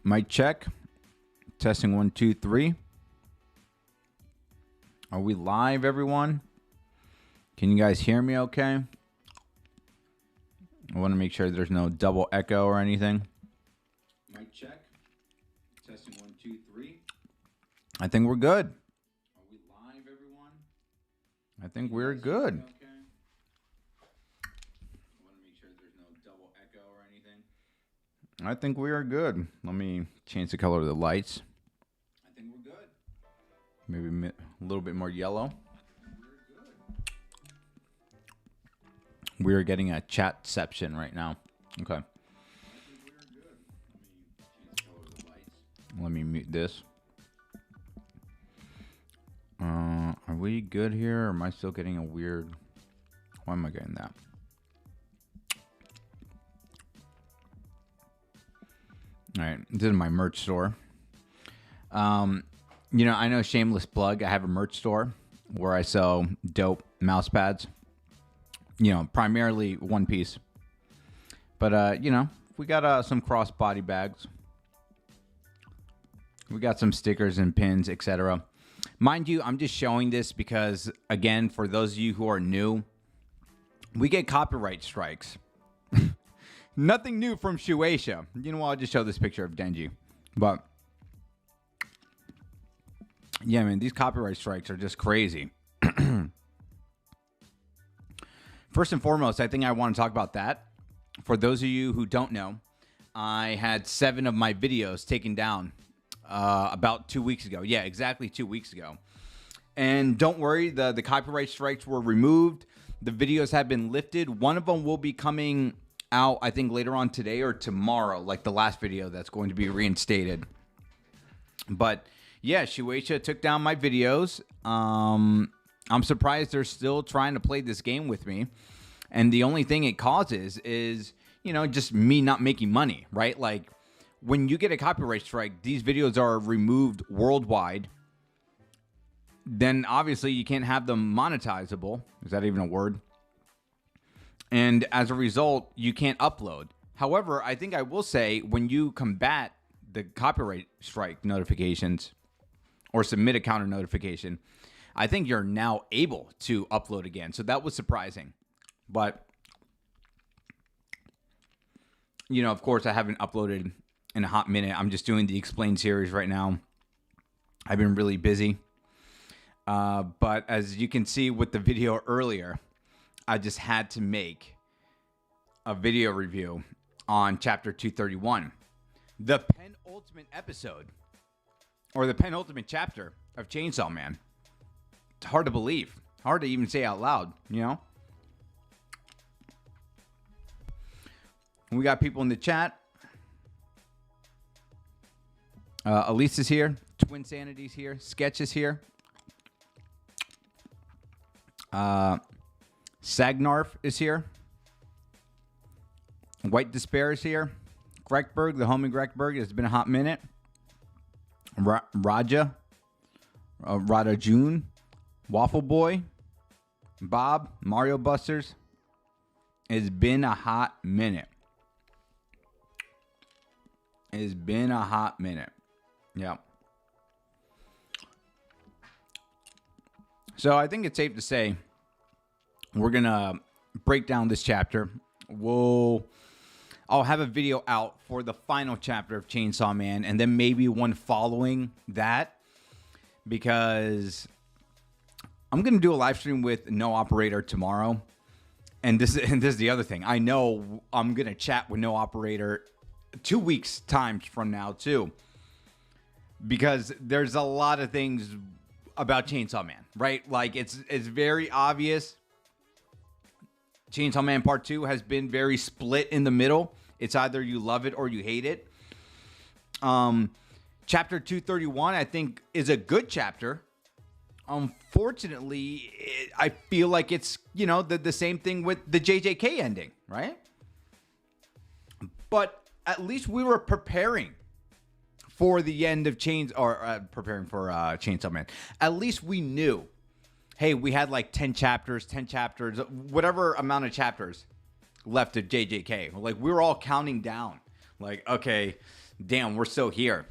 Mic check. Testing 1, 2, 3. Are we live, everyone? Can you guys hear me okay? I want to make sure there's no double echo or anything. Mic check. Testing 1, 2, 3. I think we're good. Are we live, everyone? I think we're good. Okay. I want to make sure there's no double echo or anything. I think we are good. Let me change the color of the lights. I think we're good. Maybe a little bit more yellow. We're getting a chatception right now. Okay. Let me mute this. Are we good here? Or am I still getting a weird... Why am I getting that? All right. This is my merch store. You know, I know, shameless plug, I have a merch store where I sell dope mouse pads. You know, primarily one piece. But, you know, we got some crossbody bags. We got some stickers and pins, etc. Mind you, I'm just showing this because, again, for those of you who are new, we get copyright strikes. Nothing new from Shueisha. You know what? I'll just show this picture of Denji. But, yeah, man, these copyright strikes are just crazy. First and foremost, I think I want to talk about that. For those of you who don't know, I had 7 of my videos taken down about 2 weeks ago. Yeah, exactly 2 weeks ago. And don't worry, the copyright strikes were removed. The videos have been lifted. One of them will be coming out, I think, later on today or tomorrow, like the last video that's going to be reinstated. But yeah, Shueisha took down my videos. I'm surprised they're still trying to play this game with me. And the only thing it causes is, you know, just me not making money, right? Like, when you get a copyright strike, these videos are removed worldwide. Then, obviously, you can't have them monetizable. Is that even a word? And as a result, you can't upload. However, I think I will say, when you combat the copyright strike notifications or submit a counter notification, I think you're now able to upload again. So that was surprising. But, you know, of course, I haven't uploaded in a hot minute. I'm just doing the Explain series right now. I've been really busy. But as you can see with the video earlier, I just had to make a video review on Chapter 231. The penultimate episode, or the penultimate chapter of Chainsaw Man. It's hard to believe. Hard to even say out loud, you know? We got people in the chat. Elise is here. Twin Sanity's here. Sketch is here. Sagnarf is here. White Despair is here. Grekberg, the homie Grekberg. It's been a hot minute. Raja June. Waffle Boy, Bob, Mario Busters. It's been a hot minute. It's been a hot minute. Yeah. So I think it's safe to say we're going to break down this chapter. I'll have a video out for the final chapter of Chainsaw Man, and then maybe one following that, because I'm going to do a live stream with No Operator tomorrow. And this is the other thing. I know I'm going to chat with No Operator 2 weeks time from now too. Because there's a lot of things about Chainsaw Man, right? Like, it's very obvious. Chainsaw Man Part 2 has been very split in the middle. It's either you love it or you hate it. Chapter 231, I think, is a good chapter. Unfortunately, I feel like it's, you know, the same thing with the JJK ending, right? But at least we were preparing for the end of preparing for Chainsaw Man. At least we knew, hey, we had like 10 chapters, whatever amount of chapters left of JJK. Like, we were all counting down. Like, okay, damn, we're still here.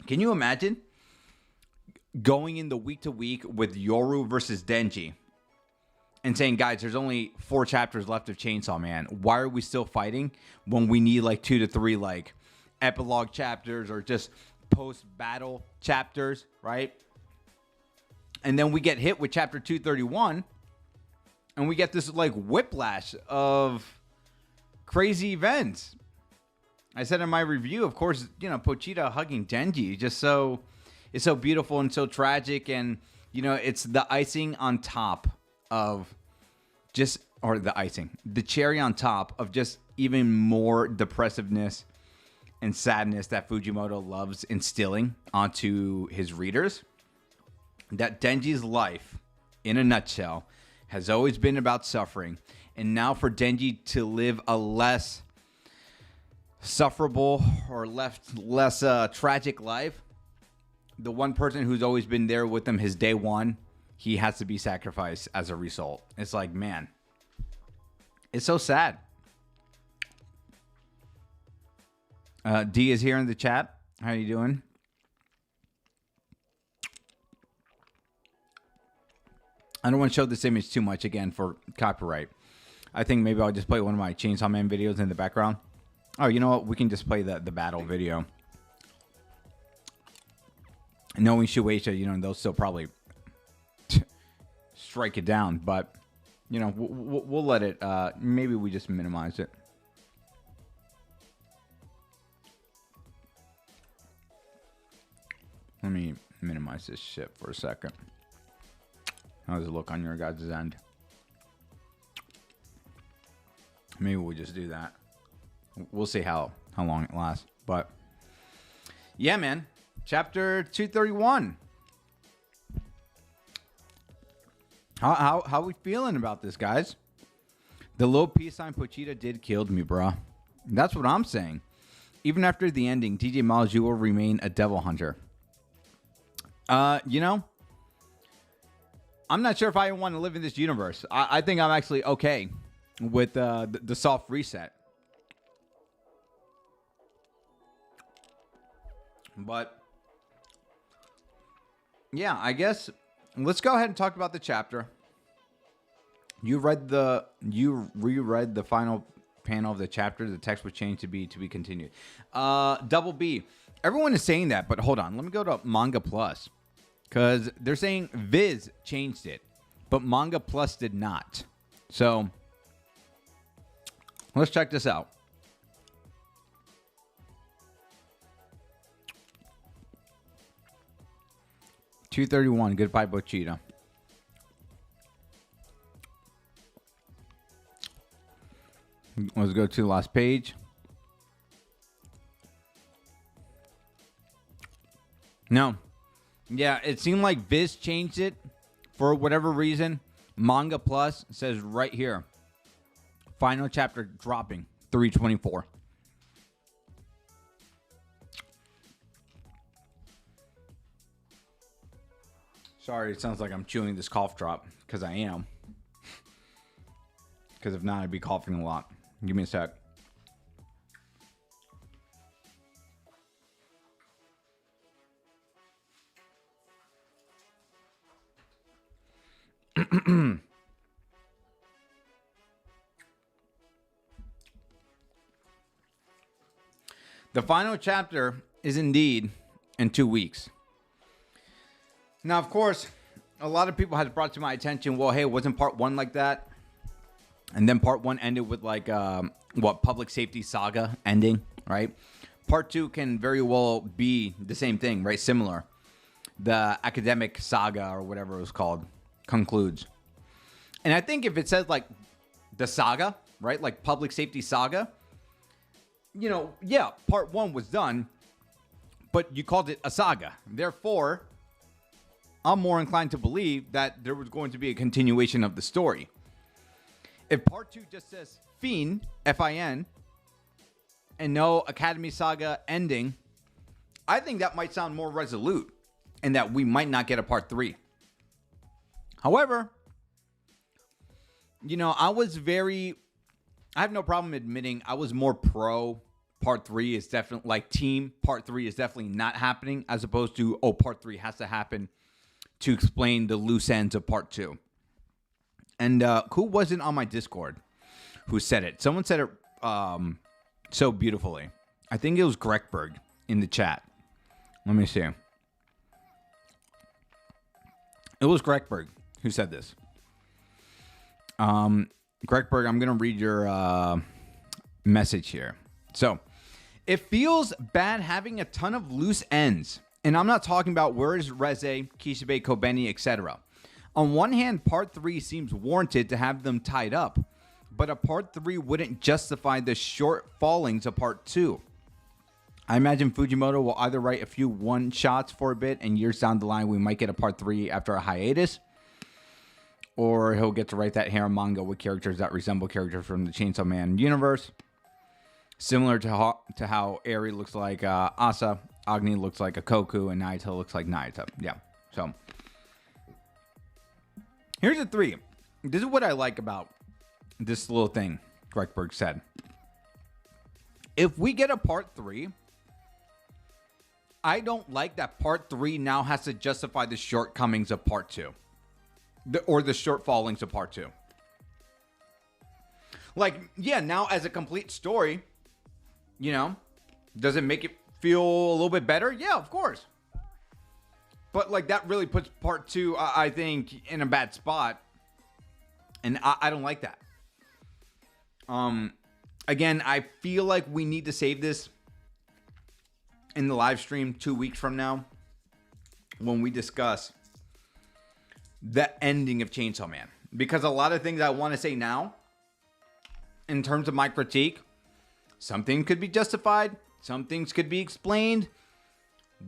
Can you imagine going in the week to week with Yoru versus Denji and saying, guys, there's only 4 chapters left of Chainsaw Man. Why are we still fighting when we need like 2 to 3 like epilogue chapters or just post-battle chapters, right? And then we get hit with chapter 231 and we get this like whiplash of crazy events. I said in my review, of course, you know, Pochita hugging Denji, just so, it's so beautiful and so tragic. And, you know, it's the icing on top of just, or the cherry on top of just even more depressiveness and sadness that Fujimoto loves instilling onto his readers. That Denji's life, in a nutshell, has always been about suffering. And now for Denji to live a less sufferable or less tragic life, the one person who's always been there with him his day one, he has to be sacrificed as a result. It's like, man, it's so sad. D is here in the chat. How you doing? I don't want to show this image too much again for copyright. I think maybe I'll just play one of my Chainsaw Man videos in the background. Oh, you know what? We can just play the battle video. Knowing Shueisha, you know, they'll still probably strike it down. But, you know, we'll let it... maybe we just minimize it. Let me minimize this shit for a second. How does it look on your guys' end? Maybe we'll just do that. We'll see how long it lasts. But yeah, man. Chapter 231. How we feeling about this, guys? The low peace sign Pochita did killed me, bro. That's what I'm saying. Even after the ending, DJ Miles, you will remain a devil hunter. You know, I'm not sure if I want to live in this universe. I think I'm actually okay with the soft reset. But yeah, I guess let's go ahead and talk about the chapter. You reread the final panel of the chapter. The text was changed to be continued. Double B. Everyone is saying that, but hold on. Let me go to Manga Plus because they're saying Viz changed it, but Manga Plus did not. So let's check this out. $231. Goodbye, Pochita. Let's go to the last page. No. Yeah, it seemed like Viz changed it for whatever reason. Manga Plus says right here. Final chapter dropping 3/24. Sorry, it sounds like I'm chewing this cough drop because I am. Because if not, I'd be coughing a lot. Give me a sec. The final chapter is indeed in 2 weeks. Now, of course, a lot of people had brought to my attention, well, hey, wasn't part 1 like that? And then part 1 ended with like, public safety saga ending, right? Part 2 can very well be the same thing, right? Similar. The academic saga or whatever it was called concludes. And I think if it says like the saga, right? Like public safety saga, you know, yeah, part 1 was done, but you called it a saga. Therefore, I'm more inclined to believe that there was going to be a continuation of the story. If part 2 just says Fin, Fin, and no Academy Saga ending, I think that might sound more resolute and that we might not get a part 3. However, you know, I have no problem admitting I was more pro part 3 is definitely like team part 3 is definitely not happening, as opposed to, oh, part 3 has to happen to explain the loose ends of part 2. And who wasn't on my Discord who said it? Someone said it so beautifully. I think it was Grekberg in the chat. Let me see. It was Grekberg who said this. Grekberg, I'm going to read your message here. So, it feels bad having a ton of loose ends. And I'm not talking about where's Reze, Kishibe, Kobeni, etc. On one hand, part 3 seems warranted to have them tied up, but a part 3 wouldn't justify the short fallings of part 2. I imagine Fujimoto will either write a few one-shots for a bit, and years down the line we might get a part 3 after a hiatus, or he'll get to write that harem manga with characters that resemble characters from the Chainsaw Man universe, similar to how Eri looks like Asa, Agni looks like a Koku, and Naito looks like Naito. Yeah, so here's the 3. This is what I like about this little thing Grekberg said. If we get a part 3, I don't like that part 3 now has to justify the shortcomings of part 2. Or the shortfallings of part 2. Like, yeah, now as a complete story, you know, does it make it feel a little bit better? Yeah, of course. But, like, that really puts part 2, I think, in a bad spot. And I don't like that. Again, I feel like we need to save this in the live stream 2 weeks from now when we discuss the ending of Chainsaw Man. Because a lot of things I want to say now, in terms of my critique, some things could be justified, some things could be explained.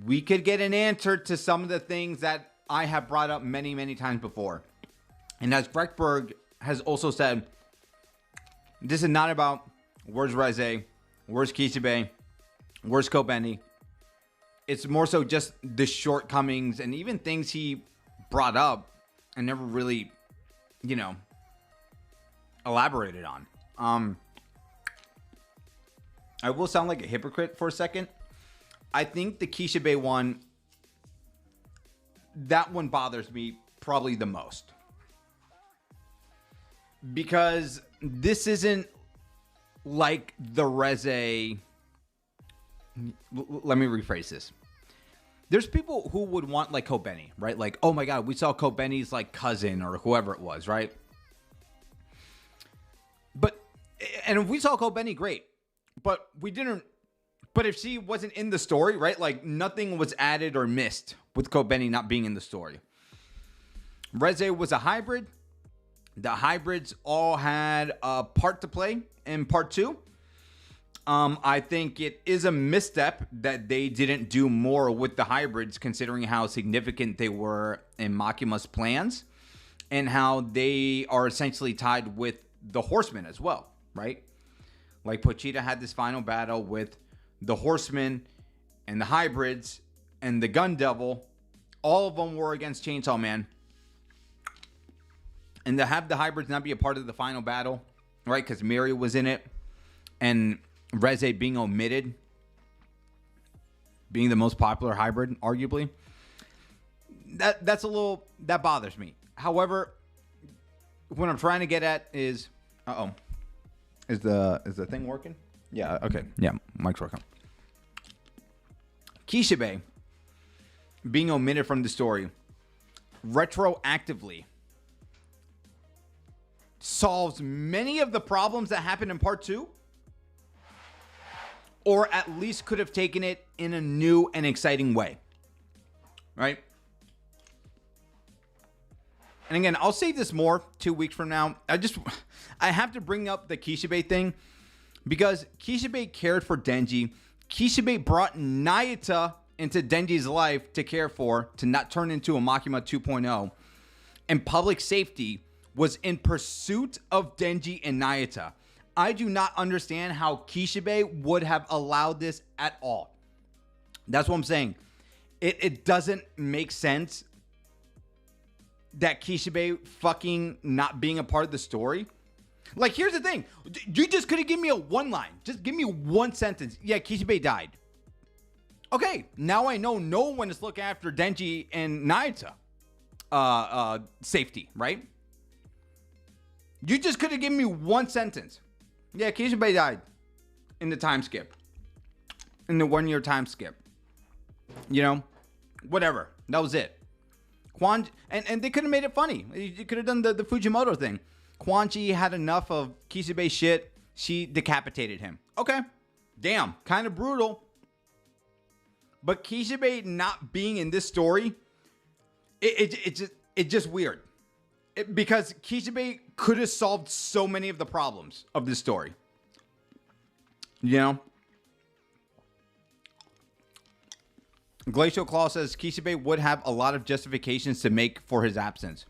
We could get an answer to some of the things that I have brought up many, many times before. And as Breckberg has also said, this is not about where's Reze, where's Kishibe, where's Kobeni. It's more so just the shortcomings and even things he brought up and never really, you know, elaborated on. I will sound like a hypocrite for a second. I think the Kishibe one, that one bothers me probably the most. Because this isn't like the Reze. Let me rephrase this. There's people who would want like Kobeni, right? Like, oh my God, we saw Kobeni's like cousin or whoever it was, right? And if we saw Kobeni, great. But we didn't. But if she wasn't in the story, right? Like nothing was added or missed with Kobeni not being in the story. Reze was a hybrid. The hybrids all had a part to play in part 2. I think it is a misstep that they didn't do more with the hybrids, considering how significant they were in Makima's plans and how they are essentially tied with the Horsemen as well, right? Like Pochita had this final battle with the Horsemen and the hybrids and the Gun Devil. All of them were against Chainsaw Man. And to have the hybrids not be a part of the final battle, right? Because Miri was in it. And Reze being omitted. Being the most popular hybrid, arguably. That's a little... That bothers me. However, what I'm trying to get at is... Uh-oh. Is the thing working? Yeah, okay. Yeah, mic's working. Kishibe being omitted from the story retroactively solves many of the problems that happened in part 2, or at least could have taken it in a new and exciting way, right? And again, I'll save this more 2 weeks from now. I have to bring up the Kishibe thing because Kishibe cared for Denji. Kishibe brought Nayata into Denji's life to care for, to not turn into a Makima 2.0. And public safety was in pursuit of Denji and Nayata. I do not understand how Kishibe would have allowed this at all. That's what I'm saying. It doesn't make sense that Kishibe fucking not being a part of the story. Like, here's the thing. You just could have given me a one line. Just give me one sentence. Yeah, Kishibe died. Okay, now I know no one is looking after Denji and Naita safety, right? You just could have given me one sentence. Yeah, Kishibe died in the time skip. In the 1 year time skip. You know? Whatever. That was it. And they could have made it funny. You could have done the Fujimoto thing. Quan Chi had enough of Kishibe shit. She decapitated him. Okay. Damn. Kind of brutal. But Kishibe not being in this story, it's just weird. Because Kishibe could have solved so many of the problems of this story. You know? Glacial Claw says Kishibe would have a lot of justifications to make for his absence.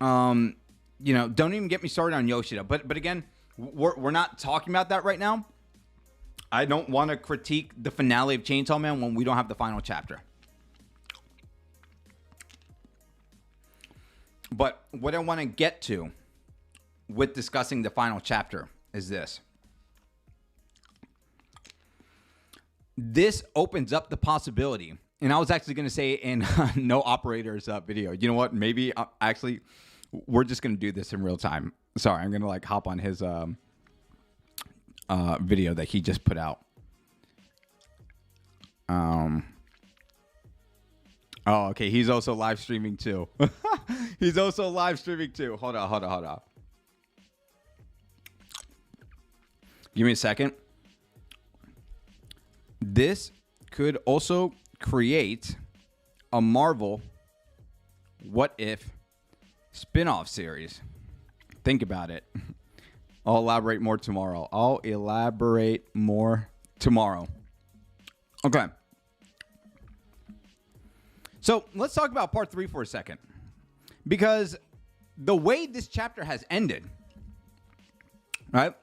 You know, don't even get me started on Yoshida. But again, we're not talking about that right now. I don't want to critique the finale of Chainsaw Man when we don't have the final chapter. But what I want to get to with discussing the final chapter is this. This opens up the possibility, and I was actually going to say in No Operators video, you know what? Maybe actually we're just going to do this in real time. Sorry, I'm going to like hop on his video that he just put out. Oh, okay. He's also live streaming too. He's also live streaming too. Hold on. Give me a second. This could also create a Marvel What If spin-off series. Think about it. I'll elaborate more tomorrow. Okay. So let's talk about part 3 for a second. Because the way this chapter has ended, right?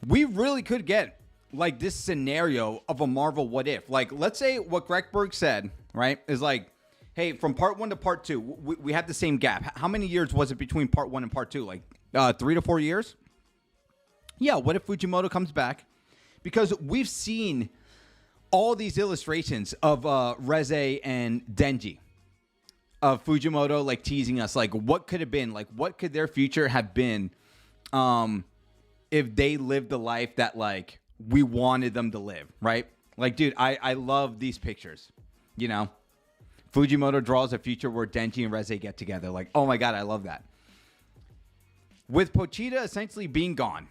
We really could get like this scenario of a Marvel What If. Like, let's say what Greg Berg said, right, is like, hey, from part 1 to part 2, we have the same gap. How many years was it between part 1 and part 2? Like 3 to 4 years? Yeah, what if Fujimoto comes back? Because we've seen all these illustrations of Reze and Denji. Of Fujimoto like teasing us. Like, what could have been? Like, what could their future have been if they lived the life that like we wanted them to live, right? Like, dude, I love these pictures, you know? Fujimoto draws a future where Denji and Reze get together. Like, oh my God, I love that. With Pochita essentially being gone,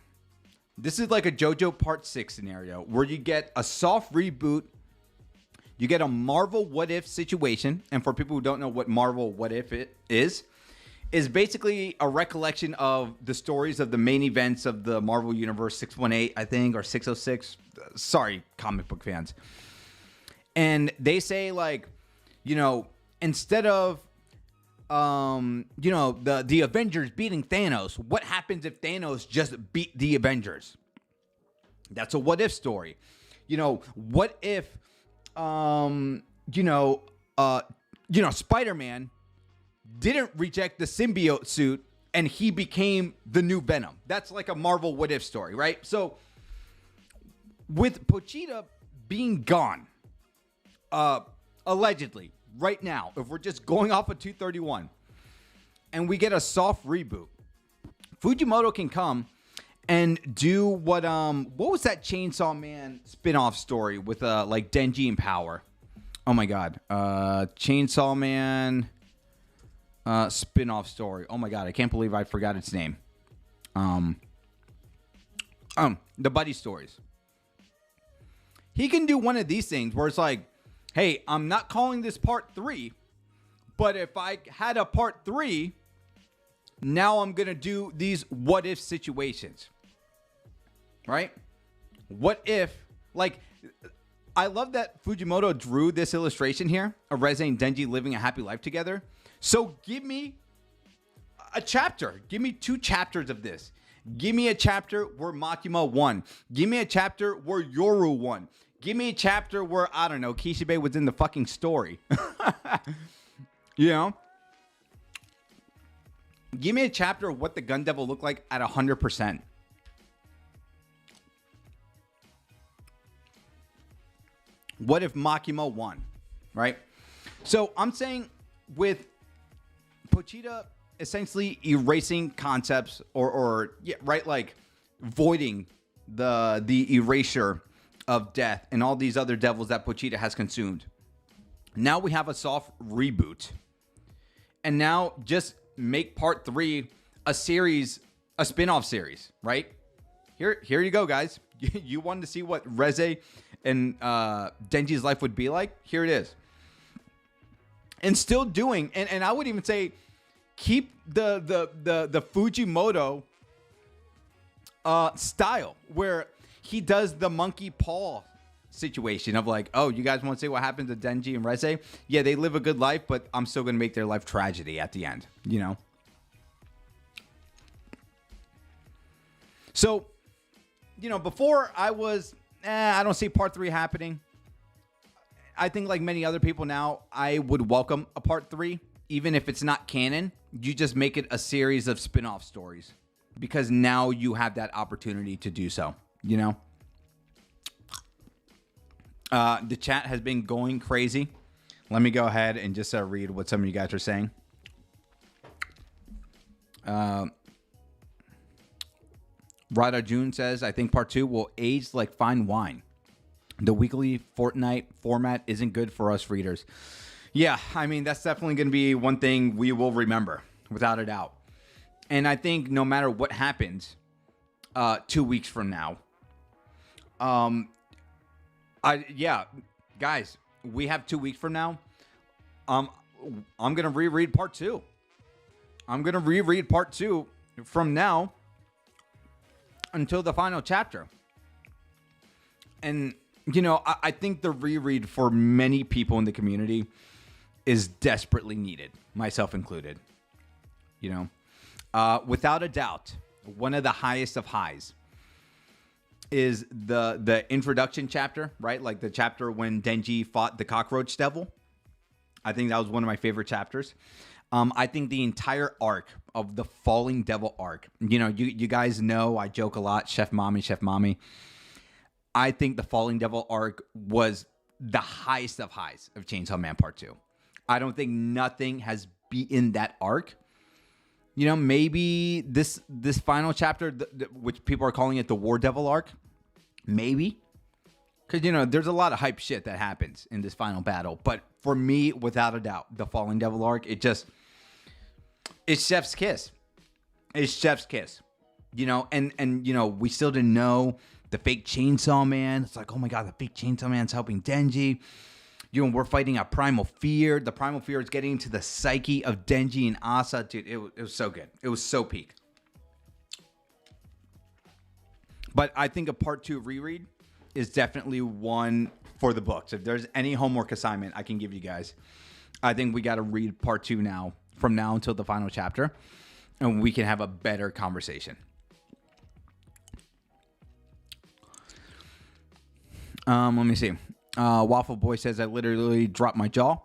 this is like a JoJo Part 6 scenario where you get a soft reboot. You get a Marvel What If situation. And for people who don't know what Marvel What If it is basically a recollection of the stories of the main events of the Marvel Universe 618, I think, or 606. Sorry, comic book fans. And they say, like, you know, instead of, you know, the Avengers beating Thanos, what happens if Thanos just beat the Avengers? That's a what if story. You know, what if, Spider-Man didn't reject the symbiote suit and he became the new Venom? That's like a Marvel what if story, right? So with Pochita being gone, allegedly, right now, if we're just going off of 231 and we get a soft reboot, Fujimoto can come and do what was that Chainsaw Man spin-off story with like Denji and Power? Oh my God. Chainsaw Man spin-off story. Oh my God, I can't believe I forgot its name. The Buddy Stories. He can do one of these things where it's like, hey, I'm not calling this part 3, but if I had a part 3, now I'm going to do these what if situations. Right? What if, like, I love that Fujimoto drew this illustration here of Reze and Denji living a happy life together. So give me a chapter. Give me 2 chapters of this. Give me a chapter where Makima won. Give me a chapter where Yoru won. Give me a chapter where, I don't know, Kishibe was in the fucking story. You know? Give me a chapter of what the Gun Devil looked like at 100%. What if Makima won? Right? So I'm saying with Pochita essentially erasing concepts or yeah, right, like voiding the erasure of death and all these other devils that Pochita has consumed. Now we have a soft reboot. And now just make part 3 a series, a spin-off series, right? Here you go, guys. You wanted to see what Reze and Denji's life would be like? Here it is. And still doing, and I would even say keep the Fujimoto style where he does the monkey paw situation of like, oh, you guys want to see what happens to Denji and Reze? Yeah, they live a good life, but I'm still going to make their life tragedy at the end, you know? So, you know, before I was, I don't see part 3 happening. I think like many other people now, I would welcome a part 3, even if it's not canon. You just make it a series of spin-off stories because now you have that opportunity to do so, you know? The chat has been going crazy. Let me go ahead and just read what some of you guys are saying. Rada June says, I think part 2 will age like fine wine. The weekly Fortnite format isn't good for us readers. Yeah, I mean, that's definitely going to be one thing we will remember, without a doubt. And I think no matter what happens 2 weeks from now, yeah, guys, we have 2 weeks from now. I'm going to reread part 2. I'm going to reread part 2 from now until the final chapter. And, you know, I think the reread for many people in the community is desperately needed, myself included. You know, without a doubt, one of the highest of highs is the introduction chapter, right? Like the chapter when Denji fought the cockroach devil. I think that was one of my favorite chapters. I think the entire arc of the Falling Devil arc, you know, you guys know I joke a lot, Chef Mommy. I think the Falling Devil arc was the highest of highs of Chainsaw Man Part 2. I don't think nothing has beaten that arc. You know, maybe this final chapter, which people are calling it the War Devil arc, maybe. Because, you know, there's a lot of hype shit that happens in this final battle. But for me, without a doubt, the Falling Devil arc, it's chef's kiss. It's chef's kiss. You know, and you know, we still didn't know the fake Chainsaw Man. It's like, oh my God, the fake Chainsaw Man's helping Denji. You know, we're fighting a primal fear. The primal fear is getting into the psyche of Denji and Asa. Dude, it was so good. It was so peak. But I think a part 2 reread is definitely one for the books. If there's any homework assignment I can give you guys, I think we got to read part 2 now, from now until the final chapter, and we can have a better conversation. Let me see. Waffle Boy says, I literally dropped my jaw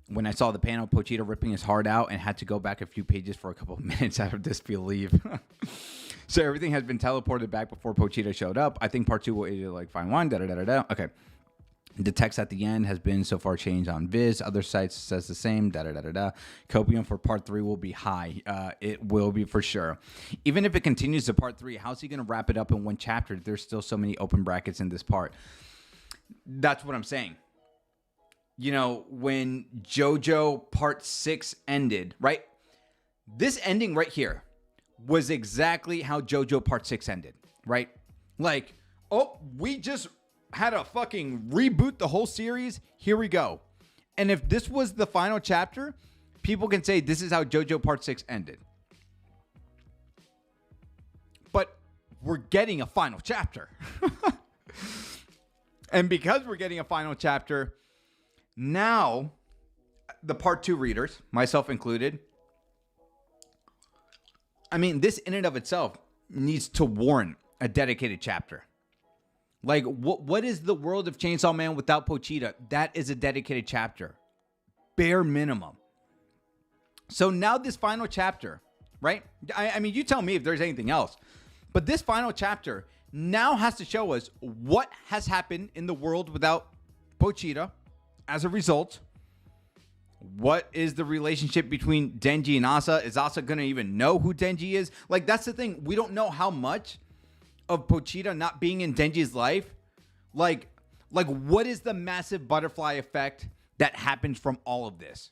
when I saw the panel of Pochita ripping his heart out and had to go back a few pages for a couple of minutes out of disbelief. So everything has been teleported back before Pochita showed up. I think part 2 will either like fine wine, da-da-da-da-da. Okay. The text at the end has been so far changed on Viz. Other sites says the same, da-da-da-da-da. Copium for part 3 will be high. It will be for sure. Even if it continues to part 3, how's he going to wrap it up in one chapter? There's still so many open brackets in this part. That's what I'm saying. You know, when JoJo Part 6 ended, right? This ending right here was exactly how JoJo Part 6 ended, right? Like, oh, we just had a fucking reboot the whole series. Here we go. And if this was the final chapter, people can say this is how JoJo Part 6 ended. But we're getting a final chapter. And because we're getting a final chapter, now the part 2 readers, myself included, I mean, this in and of itself needs to warrant a dedicated chapter. Like, what is the world of Chainsaw Man without Pochita? That is a dedicated chapter. Bare minimum. So now this final chapter, right? I mean, you tell me if there's anything else. But this final chapter now has to show us what has happened in the world without Pochita as a result. What is the relationship between Denji and Asa? Is Asa going to even know who Denji is? Like, that's the thing. We don't know how much of Pochita not being in Denji's life. Like what is the massive butterfly effect that happens from all of this?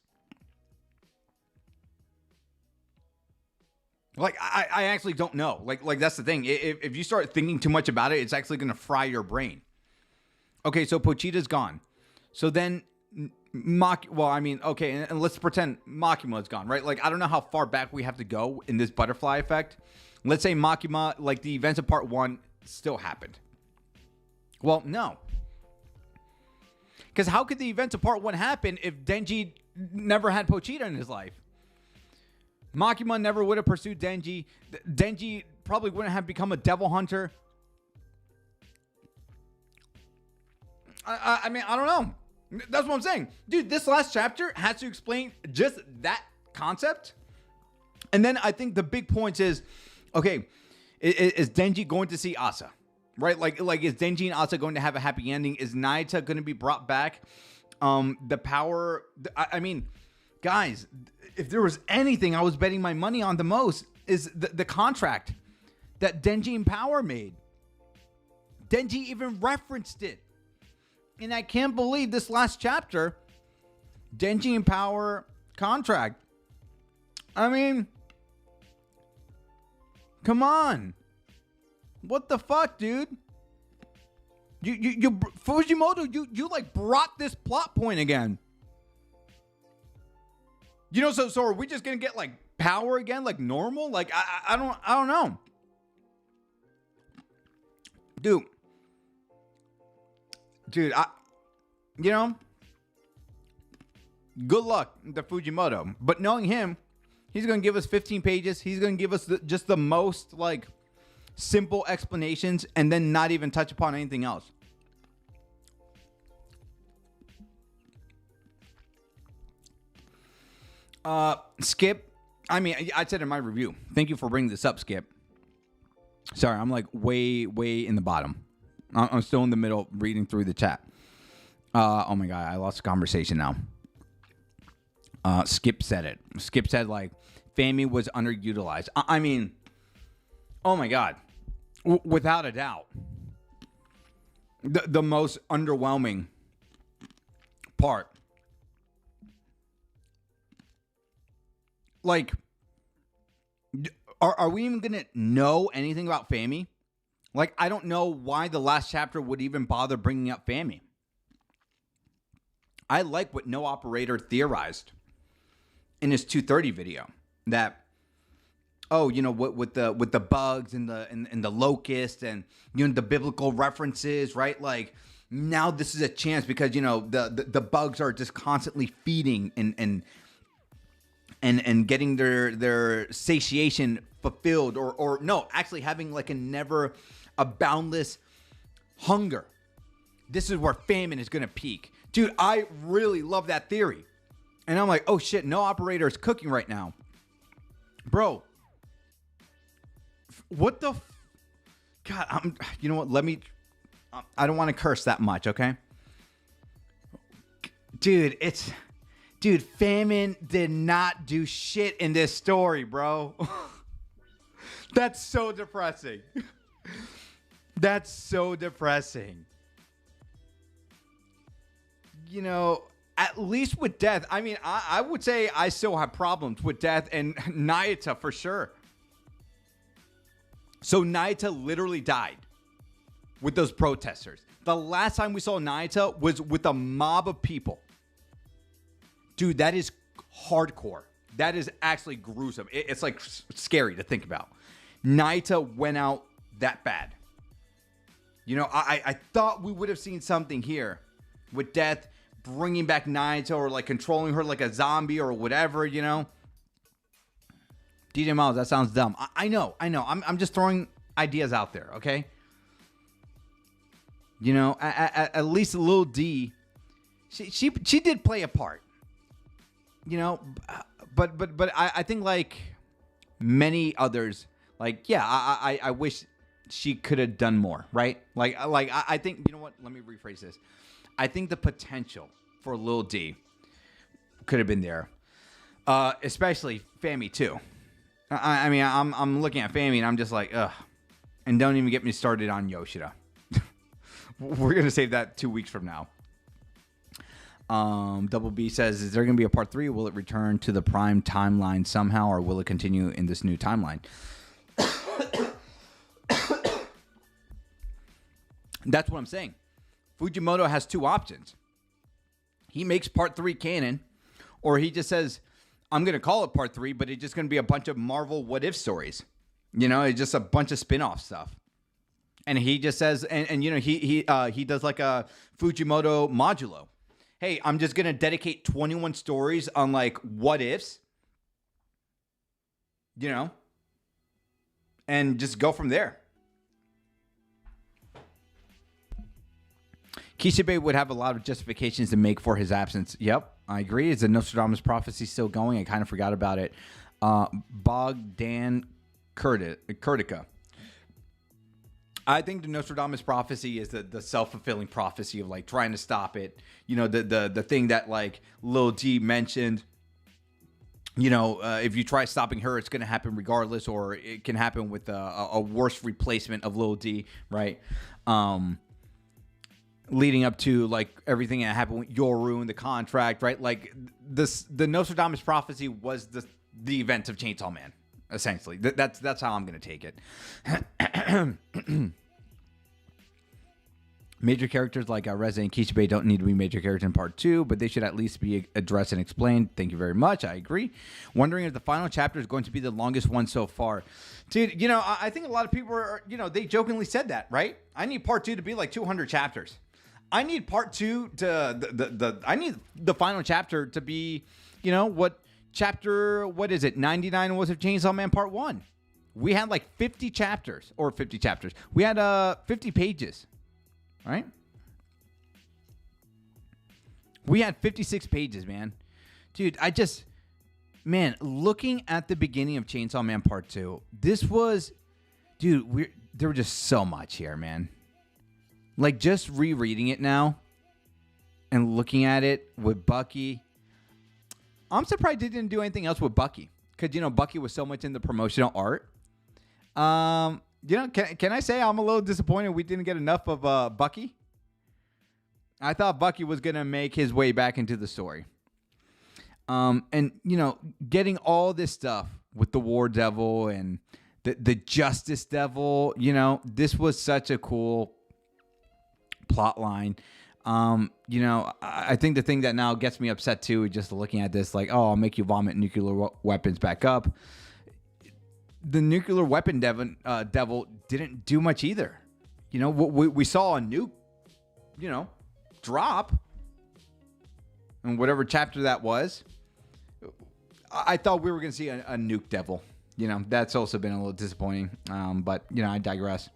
Like, I actually don't know. Like that's the thing. If you start thinking too much about it, it's actually going to fry your brain. Okay, so Pochita's gone. So then okay, and let's pretend Makima's gone, right? Like, I don't know how far back we have to go in this butterfly effect. Let's say Makima, like the events of part 1 still happened. Well, no. Because how could the events of part 1 happen if Denji never had Pochita in his life? Makima never would have pursued Denji. Denji probably wouldn't have become a devil hunter. I mean, I don't know. That's what I'm saying. Dude, this last chapter has to explain just that concept. And then I think the big point is, okay, is Denji going to see Asa? Right? Like is Denji and Asa going to have a happy ending? Is Naita going to be brought back? The power... I mean, guys, if there was anything I was betting my money on the most is the contract that Denji and Power made. Denji even referenced it. And I can't believe this last chapter, Denji and Power contract. I mean, come on. What the fuck, dude? You Fujimoto, you like brought this plot point again. You know, so are we just gonna get like Power again, like normal? Like I don't know, dude. You know, good luck to Fujimoto. But knowing him, he's going to give us 15 pages. He's going to give us just the most, like, simple explanations and then not even touch upon anything else. Skip. I mean, I said in my review, thank you for bringing this up, Skip. Sorry, I'm, like, way in the bottom. I'm still in the middle reading through the chat. Oh my God, I lost the conversation now. Skip said it. Skip said, like, Fami was underutilized. I mean, oh my God. Without a doubt. The most underwhelming part. Like, are we even going to know anything about Fami? Like, I don't know why the last chapter would even bother bringing up Fami. I like what No Operator theorized in his 230 video that, oh, you know, with the bugs and the locust and, you know, the biblical references, right? Like, now this is a chance because, you know, the bugs are just constantly feeding and getting their satiation fulfilled or no, actually having like a boundless hunger. This is where famine is going to peak. Dude, I really love that theory. And I'm like, oh shit, No Operator is cooking right now. Bro. What the... God, you know what? I don't want to curse that much, okay? Dude, famine did not do shit in this story, bro. That's so depressing. That's so depressing. You know, at least with Death, I mean, I would say I still have problems with Death and Naita for sure. So Naita literally died with those protesters. The last time we saw Naita was with a mob of people. Dude, that is hardcore. That is actually gruesome. It's like scary to think about. Naita went out that bad. You know, I thought we would have seen something here with Death bringing back Naito or like controlling her like a zombie or whatever, you know. DJ Miles, that sounds dumb. I know. I'm just throwing ideas out there, okay? You know, at least Lil D, she did play a part. You know, but I think like many others, like yeah, I wish she could have done more, right? I think, you know what? Let me rephrase this. I think the potential for Lil D could have been there, especially Fammy too. I mean, I'm looking at Fammy and I'm just like, ugh. And don't even get me started on Yoshida. We're gonna save that 2 weeks from now. Double B says, is there gonna be a part 3? Will it return to the Prime timeline somehow, or will it continue in this new timeline? That's what I'm saying. Fujimoto has two options. He makes part 3 canon, or he just says, I'm going to call it part 3, but it's just going to be a bunch of Marvel what if stories. You know, it's just a bunch of spin-off stuff. And he just says, and you know, he does like a Fujimoto modulo. Hey, I'm just going to dedicate 21 stories on like what ifs, you know, and just go from there. Kishibe would have a lot of justifications to make for his absence. Yep, I agree. Is the Nostradamus prophecy still going? I kind of forgot about it. Bogdan Kurtica. I think the Nostradamus prophecy is the self-fulfilling prophecy of like trying to stop it. You know, the thing that like Lil D mentioned. You know, if you try stopping her, it's going to happen regardless, or it can happen with a worse replacement of Lil D, right? Leading up to like everything that happened with Yoru and the contract, right? Like the Nostradamus prophecy was the event of Chainsaw Man, essentially. That's how I'm going to take it. Major characters like Reza and Kishibe don't need to be major characters in part 2, but they should at least be addressed and explained. Thank you very much. I agree. Wondering if the final chapter is going to be the longest one so far. Dude, you know, I think a lot of people are, you know, they jokingly said that, right? I need part 2 to be like 200 chapters. I need part 2 to I need the final chapter to be, you know, what is it? 99 was of Chainsaw Man part 1. We had like 50 chapters. We had 50 pages. Right? We had 56 pages, man. Dude, looking at the beginning of Chainsaw Man part 2, this was, dude, there was just so much here, man. Like, just rereading it now and looking at it with Bucky, I'm surprised they didn't do anything else with Bucky. Because, you know, Bucky was so much in the promotional art. You know, can I say I'm a little disappointed we didn't get enough of Bucky? I thought Bucky was going to make his way back into the story. And, you know, getting all this stuff with the War Devil and the Justice Devil, you know, this was such a cool plot line. You know, I think the thing that now gets me upset too is just looking at this like, oh, I'll make you vomit nuclear weapons back up. The nuclear weapon devil didn't do much either. You know, we saw a nuke, you know, drop. And whatever chapter that was, I thought we were going to see a nuke devil. You know, that's also been a little disappointing. But, you know, I digress.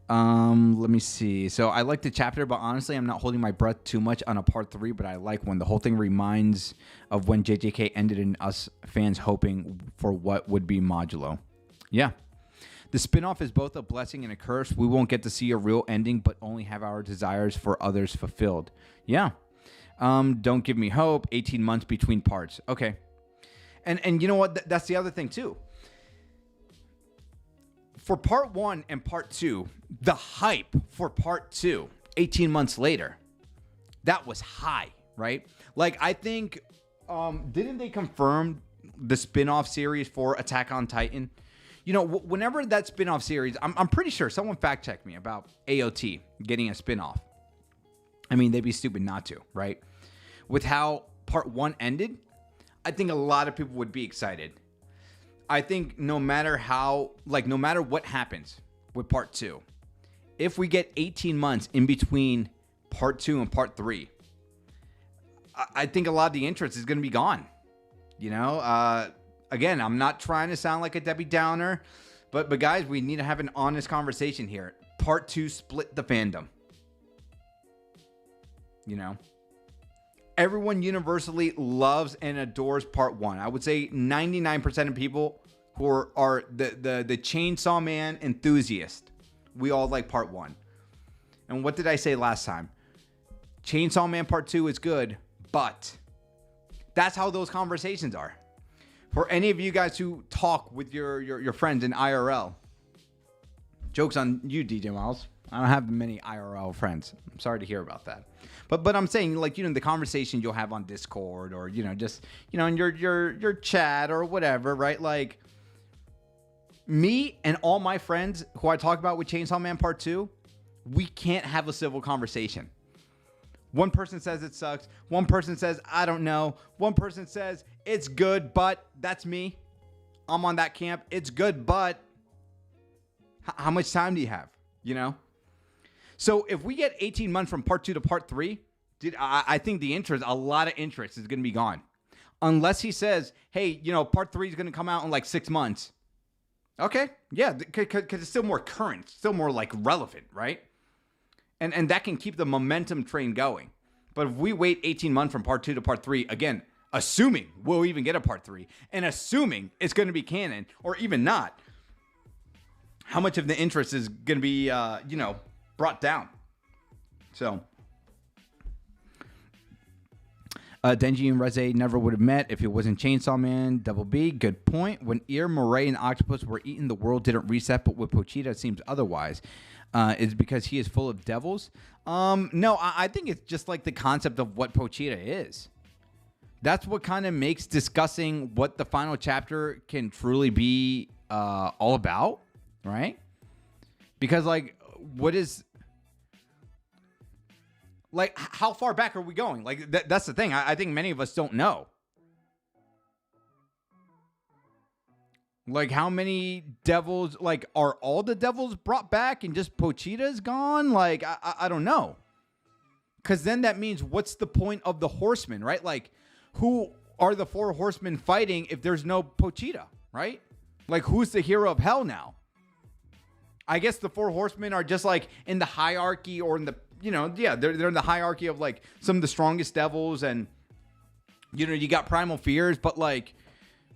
Let me see. So I like the chapter, but honestly, I'm not holding my breath too much on a part 3, but I like when the whole thing reminds of when JJK ended and us fans hoping for what would be modulo. Yeah. The spinoff is both a blessing and a curse. We won't get to see a real ending, but only have our desires for others fulfilled. Yeah. Don't give me hope. 18 months between parts. Okay. And you know what? That's the other thing too. For part 1 and part 2, the hype for part 2, 18 months later, that was high, right? Like, I think, didn't they confirm the spin-off series for Attack on Titan? You know, whenever that spin-off series, I'm pretty sure, someone fact-checked me about AOT getting a spin-off. I mean, they'd be stupid not to, right? With how part 1 ended, I think a lot of people would be excited. I think no matter what happens with part 2, if we get 18 months in between part 2 and part 3, I think a lot of the interest is going to be gone. You know, again, I'm not trying to sound like a Debbie Downer, but guys, we need to have an honest conversation here. part 2 split the fandom. You know, everyone universally loves and adores part 1. I would say 99% of people who are the Chainsaw Man enthusiast, we all like part 1. And what did I say last time? Chainsaw Man part 2 is good, but that's how those conversations are. For any of you guys who talk with your friends in IRL, joke's on you, DJ Miles. I don't have many IRL friends. I'm sorry to hear about that. But I'm saying, like, the conversation you'll have on Discord or, just, in your chat or whatever, right? Like, me and all my friends who I talk about with Chainsaw Man Part 2, we can't have a civil conversation. One person says it sucks. One person says, I don't know. One person says, it's good, but that's me. I'm on that camp. It's good, but how much time do you have? So if we get 18 months from part 2 to part 3, dude, I think a lot of interest is going to be gone. Unless he says, hey, part 3 is going to come out in like 6 months. Okay, yeah, because it's still more current, still more like relevant, right? And that can keep the momentum train going. But if we wait 18 months from part 2 to part 3, again, assuming we'll even get a part 3, and assuming it's going to be canon, or even not, how much of the interest is going to be, brought down? So, Denji and Reze never would have met if it wasn't Chainsaw Man. Double B, good point. When Ear, Moray, and Octopus were eaten, the world didn't reset, but with Pochita, it seems otherwise. Is because he is full of devils? No, I think it's just like the concept of what Pochita is. That's what kind of makes discussing what the final chapter can truly be all about, right? Because, like, how far back are we going? Like, that's the thing. I think many of us don't know. Like, how many devils, like, are all the devils brought back and just Pochita's gone? Like, I don't know. Because then that means, what's the point of the horsemen, right? Like, who are the 4 horsemen fighting if there's no Pochita, right? Like, who's the hero of hell now? I guess the 4 horsemen are just, like, in the hierarchy, or in the, they're in the hierarchy of, like, some of the strongest devils, and, you got primal fears, but, like,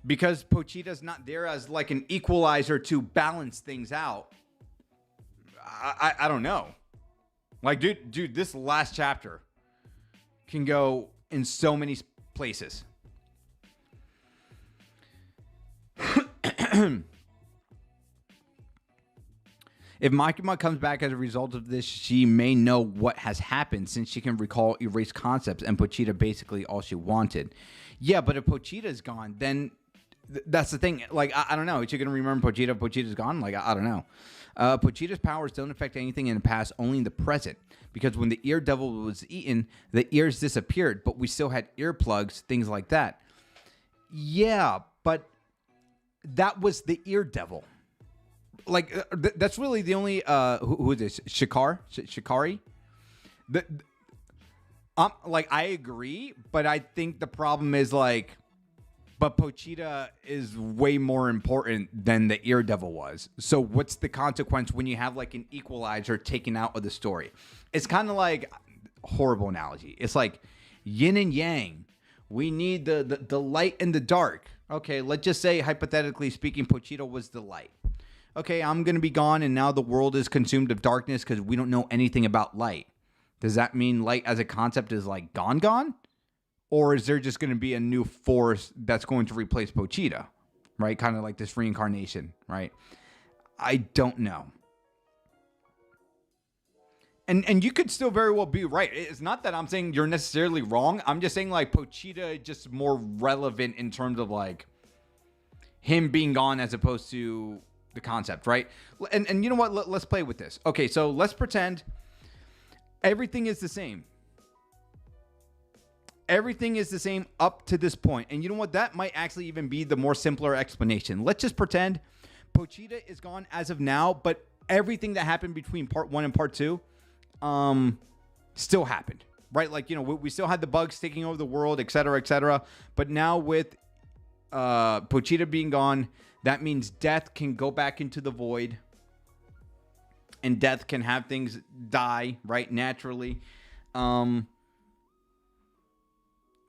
because Pochita's not there as, like, an equalizer to balance things out, I don't know. Like, dude, this last chapter can go in so many places. If Makima comes back as a result of this, she may know what has happened, since she can recall erased concepts, and Pochita basically all she wanted. Yeah, but if Pochita's gone, then that's the thing. Like, I don't know. Is she going to remember Pochita if Pochita's gone? Like, I don't know. Pochita's powers don't affect anything in the past, only in the present. Because when the ear devil was eaten, the ears disappeared, but we still had earplugs, things like that. Yeah, but that was the ear devil. Like, that's really the only, who is this? Shikari? Like, I agree, but I think the problem is, like, but Pochita is way more important than the ear devil was. So what's the consequence when you have, like, an equalizer taken out of the story? It's kind of like, horrible analogy. It's like yin and yang. We need the light and the dark. Okay, let's just say, hypothetically speaking, Pochita was the light. Okay, I'm going to be gone, and now the world is consumed of darkness because we don't know anything about light. Does that mean light as a concept is, like, gone? Or is there just going to be a new force that's going to replace Pochita, right? Kind of like this reincarnation, right? I don't know. And you could still very well be right. It's not that I'm saying you're necessarily wrong. I'm just saying, like, Pochita just more relevant in terms of, like, him being gone as opposed to the concept, right? And you know what? Let's play with this. Okay, so let's pretend everything is the same. Everything is the same up to this point. And you know what? That might actually even be the more simpler explanation. Let's just pretend Pochita is gone as of now, but everything that happened between part 1 and part 2 still happened, right? Like, we still had the bugs taking over the world, et cetera, et cetera. But now with Pochita being gone, that means death can go back into the void. and death can have things die, right, naturally. So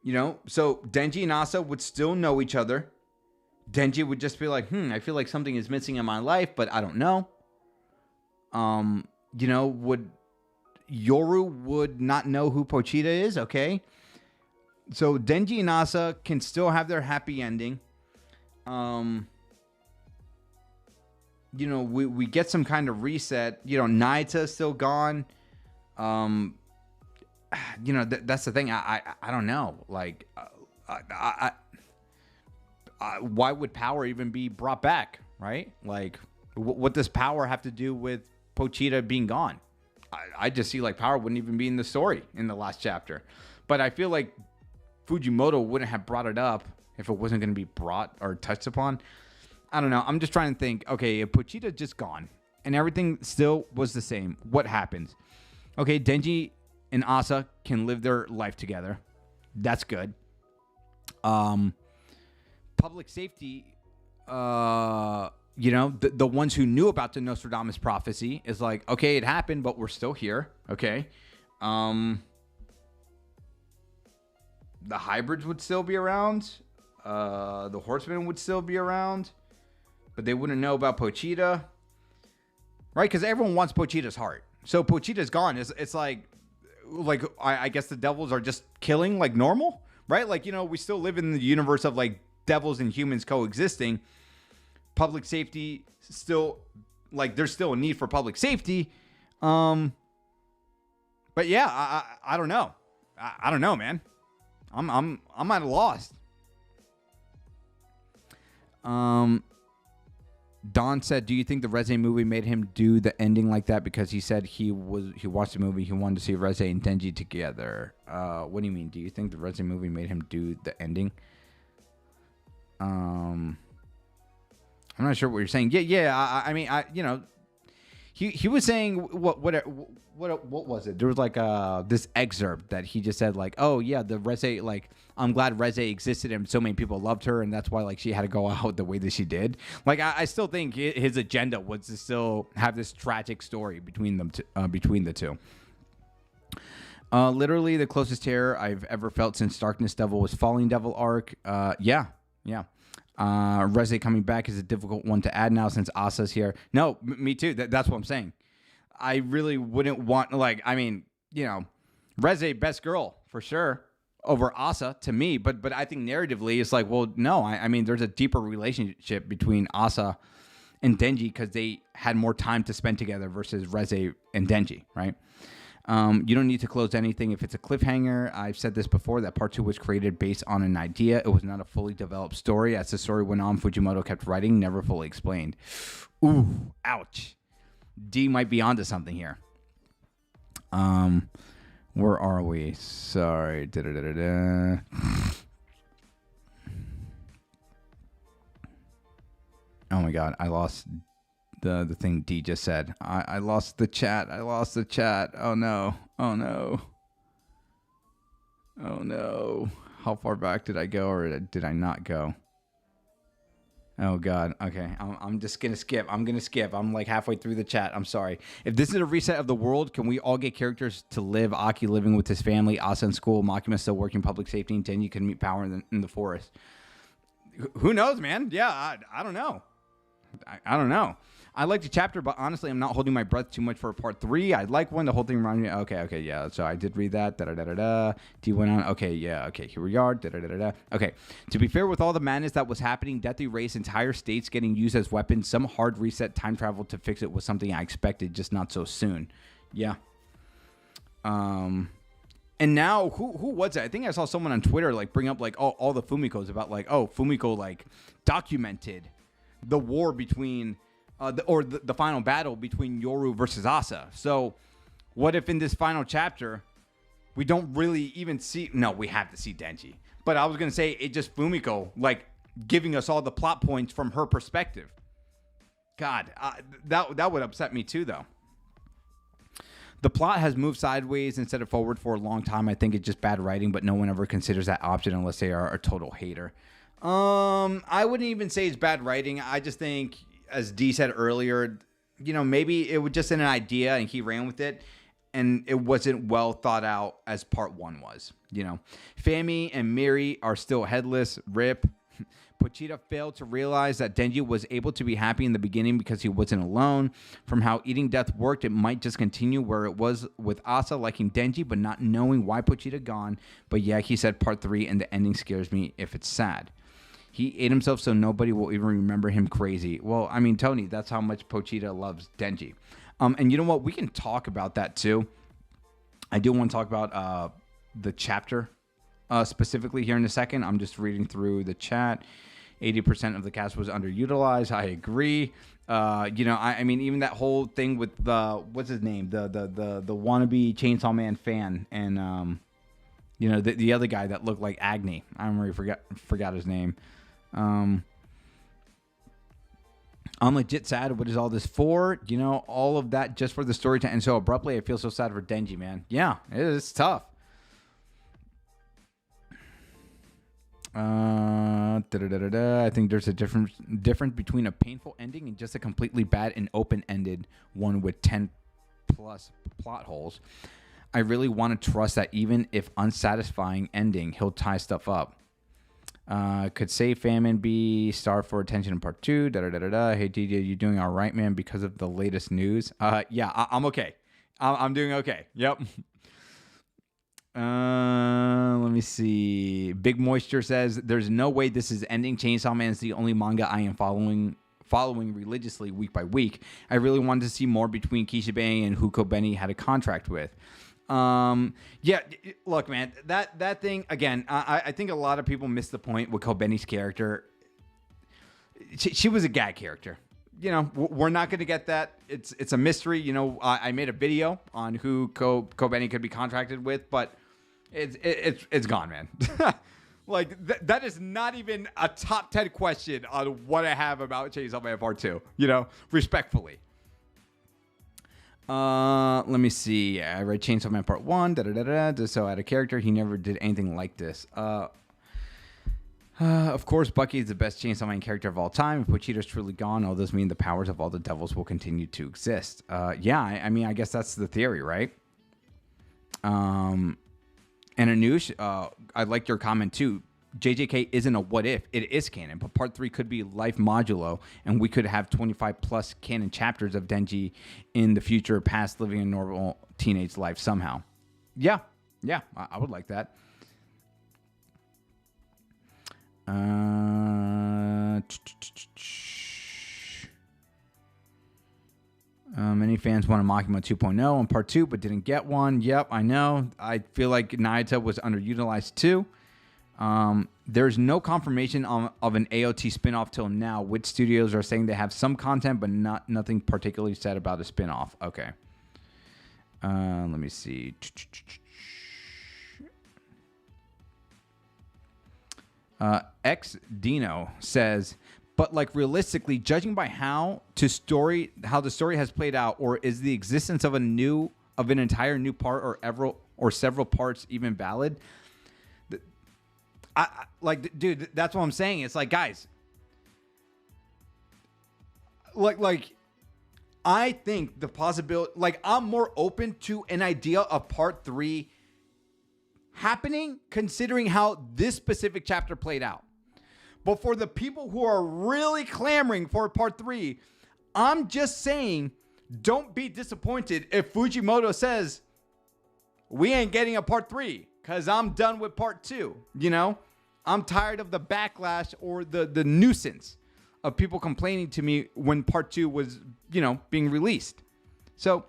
Denji and Asa would still know each other. Denji would just be like, I feel like something is missing in my life, but I don't know. Would Yoru would not know who Pochita is, okay? So Denji and Asa can still have their happy ending. We get some kind of reset. Naita's still gone. That's the thing. I don't know. Like, why would power even be brought back, right? Like, what does power have to do with Pochita being gone? I just see like power wouldn't even be in the story in the last chapter. But I feel like Fujimoto wouldn't have brought it up if it wasn't going to be brought or touched upon. I don't know. I'm just trying to think, okay, if Pochita just gone and everything still was the same, what happens? Okay, Denji and Asa can live their life together. That's good. Public safety, the ones who knew about the Nostradamus prophecy is like, okay, it happened, but we're still here. Okay. The hybrids would still be around. The horsemen would still be around, but they wouldn't know about Pochita. Right? Because everyone wants Pochita's heart. So Pochita's gone. It's like I guess the devils are just killing like normal, right? Like, we still live in the universe of like devils and humans coexisting. Public safety still, like, there's still a need for public safety. But yeah, I don't know. I don't know, man. I'm at a loss. Don said, "Do you think the Reze movie made him do the ending like that because he said he watched the movie, he wanted to see Reze and Denji together?" What do you mean? Do you think the Reze movie made him do the ending? I'm not sure what you're saying. Yeah. I mean, he was saying what was it? There was like this excerpt that he just said like, oh yeah, the Reze, like, I'm glad Reze existed and so many people loved her and that's why like she had to go out the way that she did. Like I still think his agenda was to still have this tragic story between them between the two. Literally the closest terror I've ever felt since Darkness Devil was Falling Devil arc. Yeah. Reze coming back is a difficult one to add now since Asa's here. No, me too. That's what I'm saying. I really wouldn't want, like, I mean, Reze, best girl for sure over Asa to me. But I think narratively it's like, well, no, I mean, there's a deeper relationship between Asa and Denji because they had more time to spend together versus Reze and Denji, right? You don't need to close anything if it's a cliffhanger. I've said this before, that part 2 was created based on an idea. It was not a fully developed story. As the story went on, Fujimoto kept writing, never fully explained. Ooh, ouch. D might be onto something here. Where are we? Sorry. Oh my god, I lost the thing D just said. I lost the chat. Oh no. How far back did I go, or did I not go? Oh god. Okay, I'm just gonna skip. I'm like halfway through the chat. I'm sorry. If this is a reset of the world, can we all get characters to live? Aki living with his family, Asa in school, Makima still working public safety, and Tenji can meet power in the forest. Who knows, man? Yeah, I don't know. I don't know. I like the chapter, but honestly, I'm not holding my breath too much for part 3. I'd like one. The whole thing around me. Okay, yeah. So I did read that. D went on. Okay, yeah. Okay, here we are. Okay. To be fair, with all the madness that was happening, Death Erase, entire states getting used as weapons, some hard reset time travel to fix it was something I expected, just not so soon. Yeah. And now, who was it? I think I saw someone on Twitter like bring up like all the Fumikos about like, oh, Fumiko like documented the war between the final battle between Yoru versus Asa. So what if in this final chapter we don't really even see, no, we have to see Denji. But I was going to say it just Fumiko like giving us all the plot points from her perspective. God, that would upset me too though. The plot has moved sideways instead of forward for a long time. I think it's just bad writing, but no one ever considers that option unless they are a total hater. I wouldn't even say it's bad writing. I just think, as D said earlier, maybe it was just an idea and he ran with it, and it wasn't well thought out as part 1 was. Fami and Miri are still headless. Rip. Pochita failed to realize that Denji was able to be happy in the beginning because he wasn't alone. From how eating death worked, it might just continue where it was with Asa liking Denji but not knowing why Pochita gone. But yeah, he said part 3 and the ending scares me if it's sad. He ate himself so nobody will even remember him crazy. Well, I mean, Tony, that's how much Pochita loves Denji. And you know what? We can talk about that too. I do want to talk about the chapter specifically here in a second. I'm just reading through the chat. 80% of the cast was underutilized. I agree. I mean, even that whole thing with what's his name, the wannabe Chainsaw Man fan, and the other guy that looked like Agni. I already forgot his name. I'm legit sad. What is all this for? All of that just for the story to end so abruptly. I feel so sad for Denji, man. Yeah, it's tough. I think there's a difference between a painful ending and just a completely bad and open-ended one with 10 plus plot holes. I really want to trust that even if unsatisfying ending, he'll tie stuff up. Could say famine be starved for attention in part 2? Hey DJ, you doing all right, man? Because of the latest news? Yeah, I'm okay. I'm doing okay. Yep. Let me see. Big Moisture says there's no way this is ending. Chainsaw Man is the only manga I am following religiously week by week. I really wanted to see more between Kishibe and who Kobeni had a contract with. Yeah, look, man, that thing again. I think a lot of people miss the point with Kobeni's character. She was a gag character. We're not going to get that. It's a mystery. I made a video on who Kobeni could be contracted with, but it's gone, man. Like that is not even a top 10 question on what I have about Chainsaw Man Part 2. Respectfully. Let me see. I read Chainsaw Man Part 1. So out of character, he never did anything like this. Of course, Bucky is the best Chainsaw Man character of all time. If Pochita's truly gone, all those mean the powers of all the devils will continue to exist. Yeah, I mean, I guess that's the theory, right? And Anush, I like your comment too. JJK isn't a what if, it is canon, but part 3 could be life modulo, and we could have 25 plus canon chapters of Denji in the future past living a normal teenage life somehow. Yeah, I would like that. Many fans want a Makima 2.0 on part 2, but didn't get one. Yep, I know. I feel like Naita was underutilized too. There's no confirmation of an AOT spinoff till now. Which studios are saying they have some content, but nothing particularly said about a spinoff. Okay. Let me see. X Dino says, but like realistically, judging by how the story has played out, or is the existence of an entire new part or several parts even valid? Dude, that's what I'm saying. It's like, guys, like I think the possibility, I'm more open to an idea of part 3 happening, considering how this specific chapter played out. But for the people who are really clamoring for part 3, I'm just saying, don't be disappointed if Fujimoto says, we ain't getting a part 3 because I'm done with part 2. I'm tired of the backlash or the nuisance of people complaining to me when part 2 was, being released. So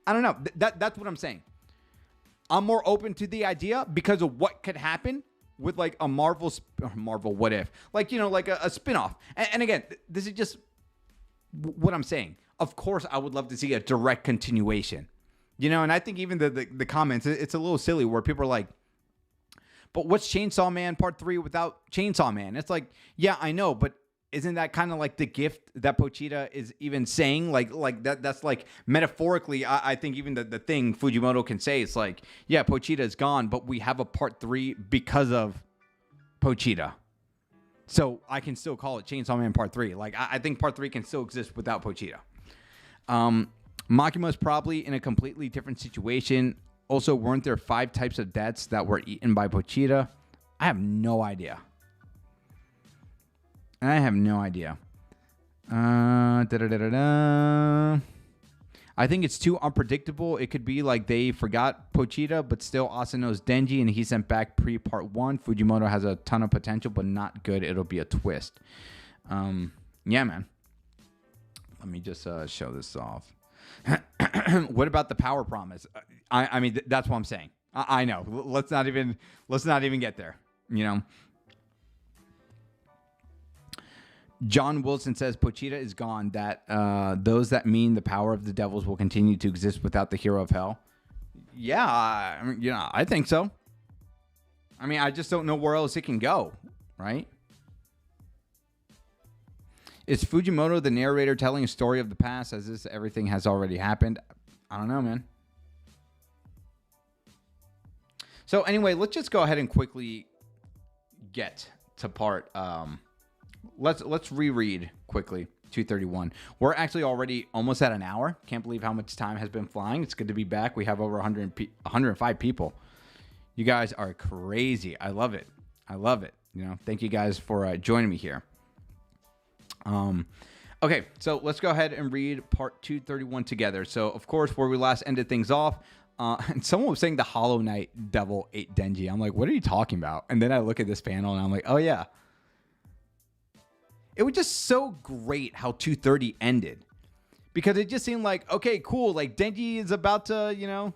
I don't know. That's what I'm saying. I'm more open to the idea because of what could happen with like a Marvel what if, like a spinoff. And again, this is just what I'm saying. Of course, I would love to see a direct continuation, and I think even the comments, it's a little silly where people are like, but what's Chainsaw Man Part 3 without Chainsaw Man? It's like, yeah, I know, but isn't that kind of like the gift that Pochita is even saying? Like that's like metaphorically, I think even the thing Fujimoto can say, it's like, yeah, Pochita is gone, but we have a part 3 because of Pochita. So I can still call it Chainsaw Man Part 3. Like, I think part 3 can still exist without Pochita. Makima's probably in a completely different situation. Also, weren't there 5 types of deaths that were eaten by Pochita? I have no idea. I think it's too unpredictable. It could be like they forgot Pochita, but still Asa knows Denji, and he sent back pre-part 1. Fujimoto has a ton of potential, but not good. It'll be a twist. Yeah, man. Let me just show this off. What about the power promise? I mean, that's what I'm saying. I know. Let's not even get there. You know. John Wilson says Pochita is gone. That those that mean the power of the devils will continue to exist without the hero of hell. Yeah, I think so. I mean, I just don't know where else it can go, right? Is Fujimoto the narrator telling a story of the past as if everything has already happened? I don't know, man. So anyway, let's just go ahead and quickly get to part. Let's reread quickly 231. We're actually already almost at an hour. Can't believe how much time has been flying. It's good to be back. We have over 105 people. You guys are crazy. I love it. You know, thank you guys for joining me here. Okay, so let's go ahead and read part 231 together. So, of course, where we last ended things off, and someone was saying the Hollow Knight devil ate Denji. I'm like, what are you talking about? And then I look at this panel and I'm like, oh yeah. It was just so great how 230 ended, because it just seemed like, okay, cool. Like Denji is about to, you know,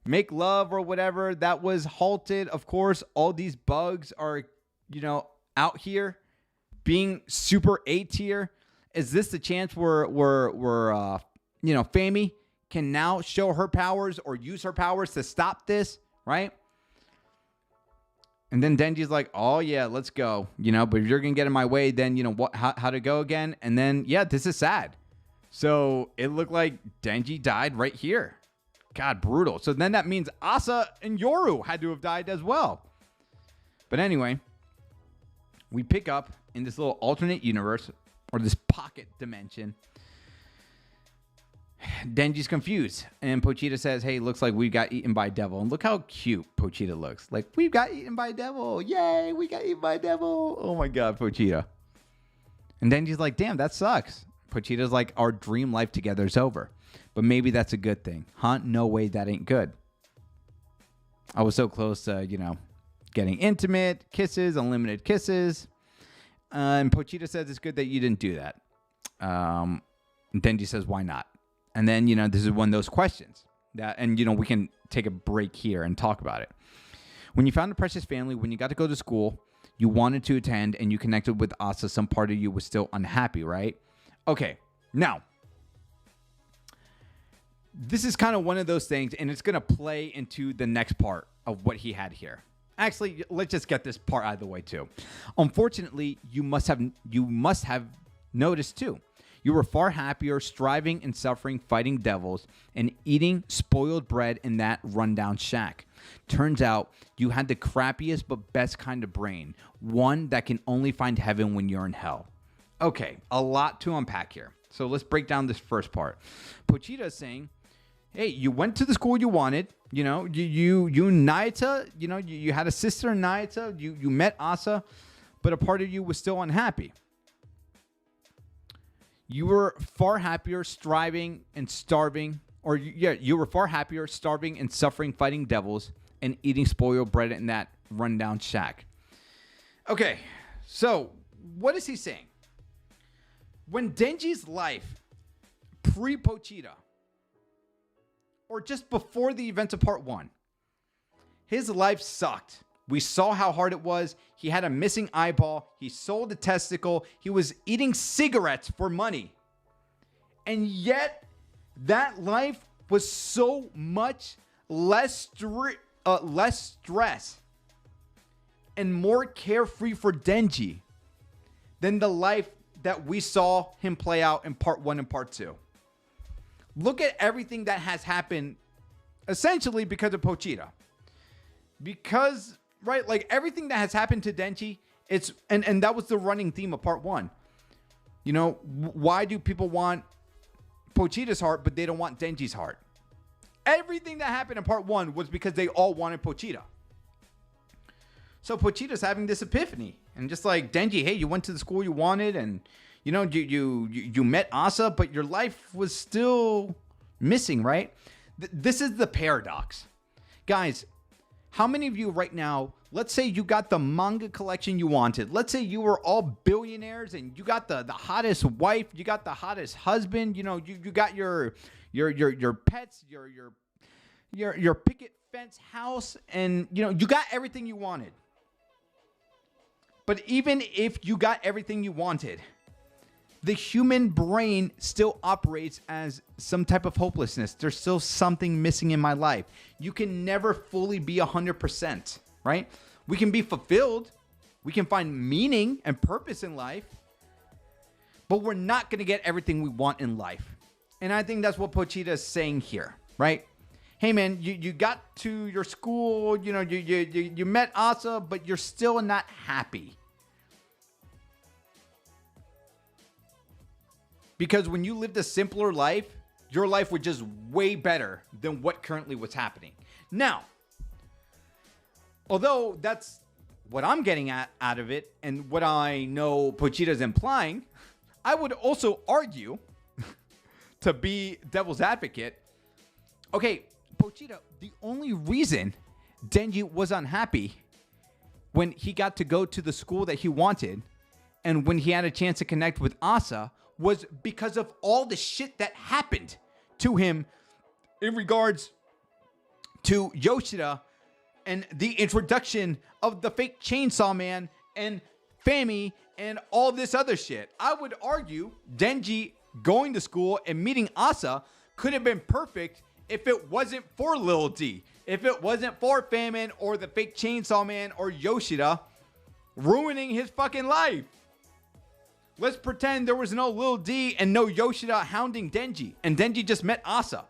make love or whatever. That was halted. Of course, all these bugs are, you know, out here being super A tier. Is this the chance where you know, Fami can now show her powers or use her powers to stop this, right? And then Denji's like, oh yeah, let's go, you know, but if you're going to get in my way, then, you know, how to go again? And then, yeah, this is sad. So it looked like Denji died right here. God, brutal. So then that means Asa and Yoru had to have died as well. But anyway, we pick up in this little alternate universe, or this pocket dimension. Denji's confused, and Pochita says, hey, looks like we got eaten by devil. And look how cute Pochita looks. Like, we got eaten by devil. Yay, we got eaten by devil. Oh my God, Pochita. And Denji's like, damn, that sucks. Pochita's like, our dream life together is over. But maybe that's a good thing. Huh? No way, that ain't good. I was so close to, you know, getting intimate, kisses, unlimited kisses. And Pochita says it's good that you didn't do that. Denji says, why not? And then, you know, this is one of those questions that, and, you know, we can take a break here and talk about it. When you found a precious family, when you got to go to school, you wanted to attend and you connected with Asa, some part of you was still unhappy, right? Okay. Now, this is kind of one of those things, and it's going to play into the next part of what he had here. Actually, let's just get this part out of the way too. Unfortunately, you must have noticed too. You were far happier striving and suffering, fighting devils, and eating spoiled bread in that rundown shack. Turns out you had the crappiest but best kind of brain, one that can only find heaven when you're in hell. Okay, a lot to unpack here. So let's break down this first part. Pochita is saying, hey, you went to the school you wanted. You know, you Naita, you know, you had a sister, Naita. You met Asa, but a part of you was still unhappy. You were far happier striving and starving, or you were far happier starving and suffering, fighting devils, and eating spoiled bread in that rundown shack. Okay, so what is he saying? When Denji's life, pre-Pochita, or just before the events of part 1, his life sucked. We saw how hard it was. He had a missing eyeball. He sold a testicle. He was eating cigarettes for money. And yet, that life was so much less stress and more carefree for Denji than the life that we saw him play out in part 1 and part 2. Look at everything that has happened essentially because of Pochita. Because, right, like everything that has happened to Denji, it's and that was the running theme of part 1. You know, why do people want Pochita's heart, but they don't want Denji's heart. Everything that happened in part 1 was because they all wanted Pochita. So Pochita's having this epiphany, and just like, Denji, hey, you went to the school you wanted, and you met Asa, but your life was still missing, right? This is the paradox. Guys, how many of you right now, let's say you got the manga collection you wanted. Let's say you were all billionaires and you got the hottest wife, you got the hottest husband, you got your pets, your picket fence house, and you got everything you wanted. But even if you got everything you wanted, the human brain still operates as some type of hopelessness. There's still something missing in my life. You can never fully be 100%, right? We can be fulfilled. We can find meaning and purpose in life, but we're not going to get everything we want in life. And I think that's what Pochita is saying here, right? Hey man, you got to your school, you met Asa, but you're still not happy. Because when you lived a simpler life, your life was just way better than what currently was happening. Now, although that's what I'm getting out of it and what I know Pochita's implying, I would also argue, to be devil's advocate, okay, Pochita, the only reason Denji was unhappy when he got to go to the school that he wanted and when he had a chance to connect with Asa was because of all the shit that happened to him in regards to Yoshida and the introduction of the fake Chainsaw Man and Fami and all this other shit. I would argue Denji going to school and meeting Asa could have been perfect if it wasn't for Lil D. If it wasn't for Famine or the fake Chainsaw Man or Yoshida ruining his fucking life. Let's pretend there was no Lil D and no Yoshida hounding Denji, and Denji just met Asa.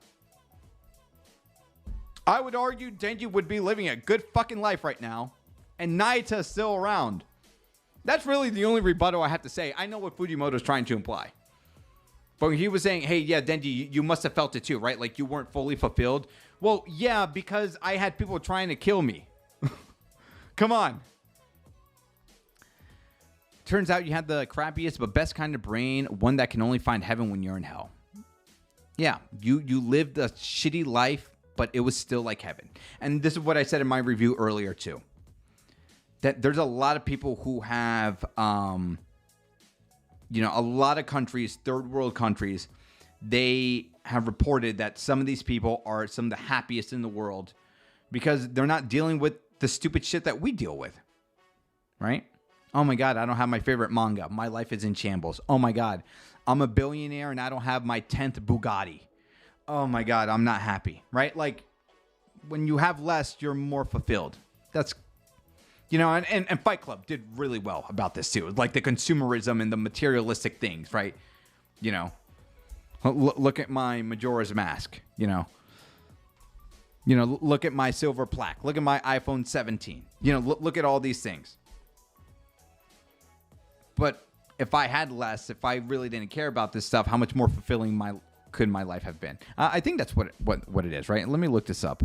I would argue Denji would be living a good fucking life right now, and Naita is still around. That's really the only rebuttal I have to say. I know what Fujimoto's trying to imply. But he was saying, hey, yeah, Denji, you must have felt it too, right? Like you weren't fully fulfilled. Well, yeah, because I had people trying to kill me. Come on. Turns out you had the crappiest but best kind of brain, one that can only find heaven when you're in hell. Yeah, you lived a shitty life, but it was still like heaven. And this is what I said in my review earlier too. That there's a lot of people who have, a lot of countries, third world countries, they have reported that some of these people are some of the happiest in the world because they're not dealing with the stupid shit that we deal with, right? Oh my God, I don't have my favorite manga. My life is in shambles. Oh my God, I'm a billionaire and I don't have my 10th Bugatti. Oh my God, I'm not happy, right? Like when you have less, you're more fulfilled. That's, and Fight Club did really well about this too. Like the consumerism and the materialistic things, right? Look at my Majora's Mask, look at my silver plaque. Look at my iPhone 17. Look at all these things. But if I had less, if I really didn't care about this stuff, how much more fulfilling could my life have been? I think that's what it is, right? Let me look this up.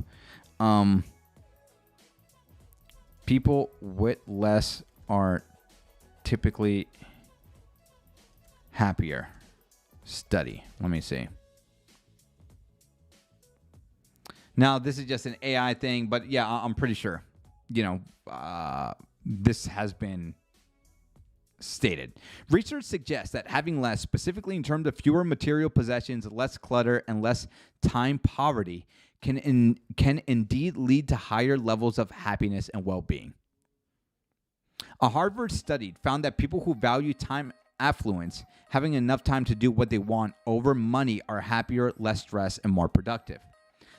People with less are typically happier. Study. Let me see. Now, this is just an AI thing, but yeah, I'm pretty sure, this has been stated. Research suggests that having less, specifically in terms of fewer material possessions, less clutter, and less time poverty, can indeed lead to higher levels of happiness and well-being. A Harvard study found that people who value time affluence, having enough time to do what they want over money, are happier, less stressed, and more productive.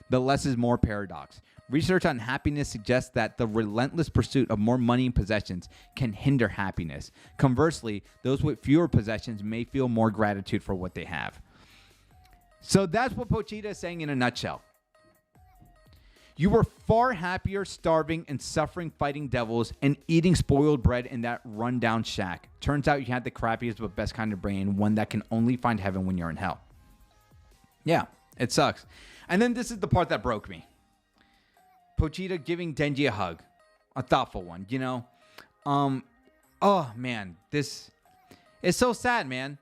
The less is more paradox. Research on happiness suggests that the relentless pursuit of more money and possessions can hinder happiness. Conversely, those with fewer possessions may feel more gratitude for what they have. So that's what Pochita is saying in a nutshell. You were far happier starving and suffering fighting devils and eating spoiled bread in that rundown shack. Turns out you had the crappiest but best kind of brain, one that can only find heaven when you're in hell. Yeah, it sucks. And then this is the part that broke me. Pochita giving Denji a hug, a thoughtful one, you know. Oh man, this is so sad, man.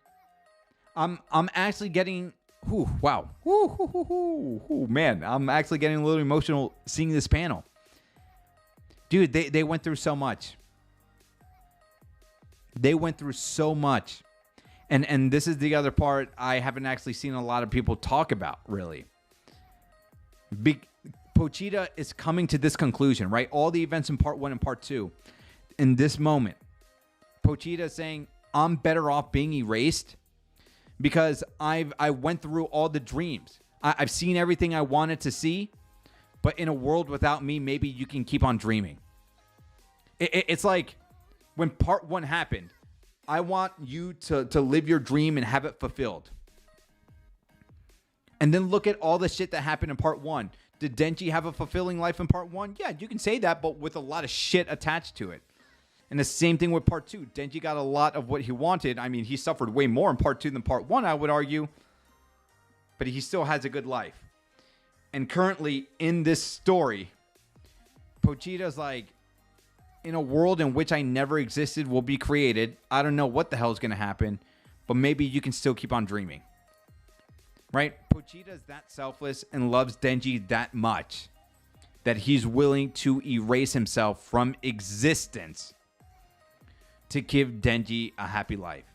I'm actually getting, wow, man, I'm actually getting a little emotional seeing this panel. Dude, they went through so much. They went through so much. And this is the other part I haven't actually seen a lot of people talk about, really. Pochita is coming to this conclusion, right? All the events in part 1 and part 2. In this moment, Pochita is saying, I'm better off being erased because I went through all the dreams. I've seen everything I wanted to see, but in a world without me, maybe you can keep on dreaming. It's like when part 1 happened, I want you to live your dream and have it fulfilled. And then look at all the shit that happened in part 1. Did Denji have a fulfilling life in part 1? Yeah, you can say that, but with a lot of shit attached to it. And the same thing with part 2. Denji got a lot of what he wanted. I mean, he suffered way more in part 2 than part 1, I would argue. But he still has a good life. And currently, in this story, Pochita's like, in a world in which I never existed will be created. I don't know what the hell is going to happen, but maybe you can still keep on dreaming. Right? Pochita's that selfless and loves Denji that much that he's willing to erase himself from existence to give Denji a happy life.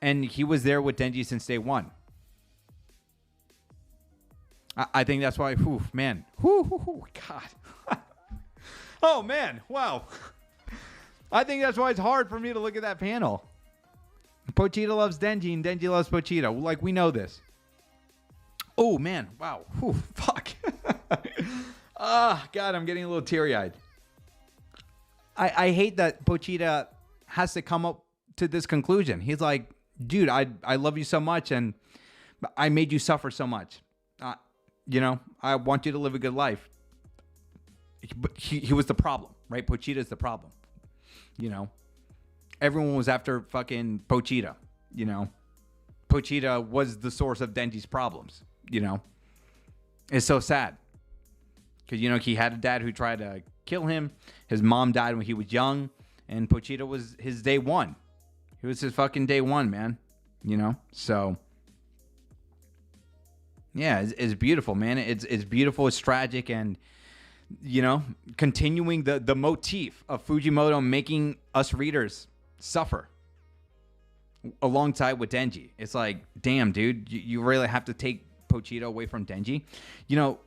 And he was there with Denji since day 1. I think that's why, man. God. Oh, man. Wow. I think that's why it's hard for me to look at that panel. Pochita loves Denji and Denji loves Pochita. Like, we know this. Oh, man. Wow. Fuck. God, I'm getting a little teary-eyed. I hate that Pochita has to come up to this conclusion. He's like, dude, I love you so much and I made you suffer so much. You know, I want you to live a good life. But he was the problem, right? Pochita's the problem. You know, everyone was after fucking Pochita. You know, Pochita was the source of Denji's problems. You know, it's so sad because, you know, he had a dad who tried to kill him. His mom died when he was young, and Pochita was his day 1. He was his fucking day 1, man. You know, so yeah, it's beautiful, man. It's beautiful. It's tragic, and you know, continuing the motif of Fujimoto making us readers suffer alongside with Denji. It's like, damn, dude, you really have to take Pochita away from Denji, you know,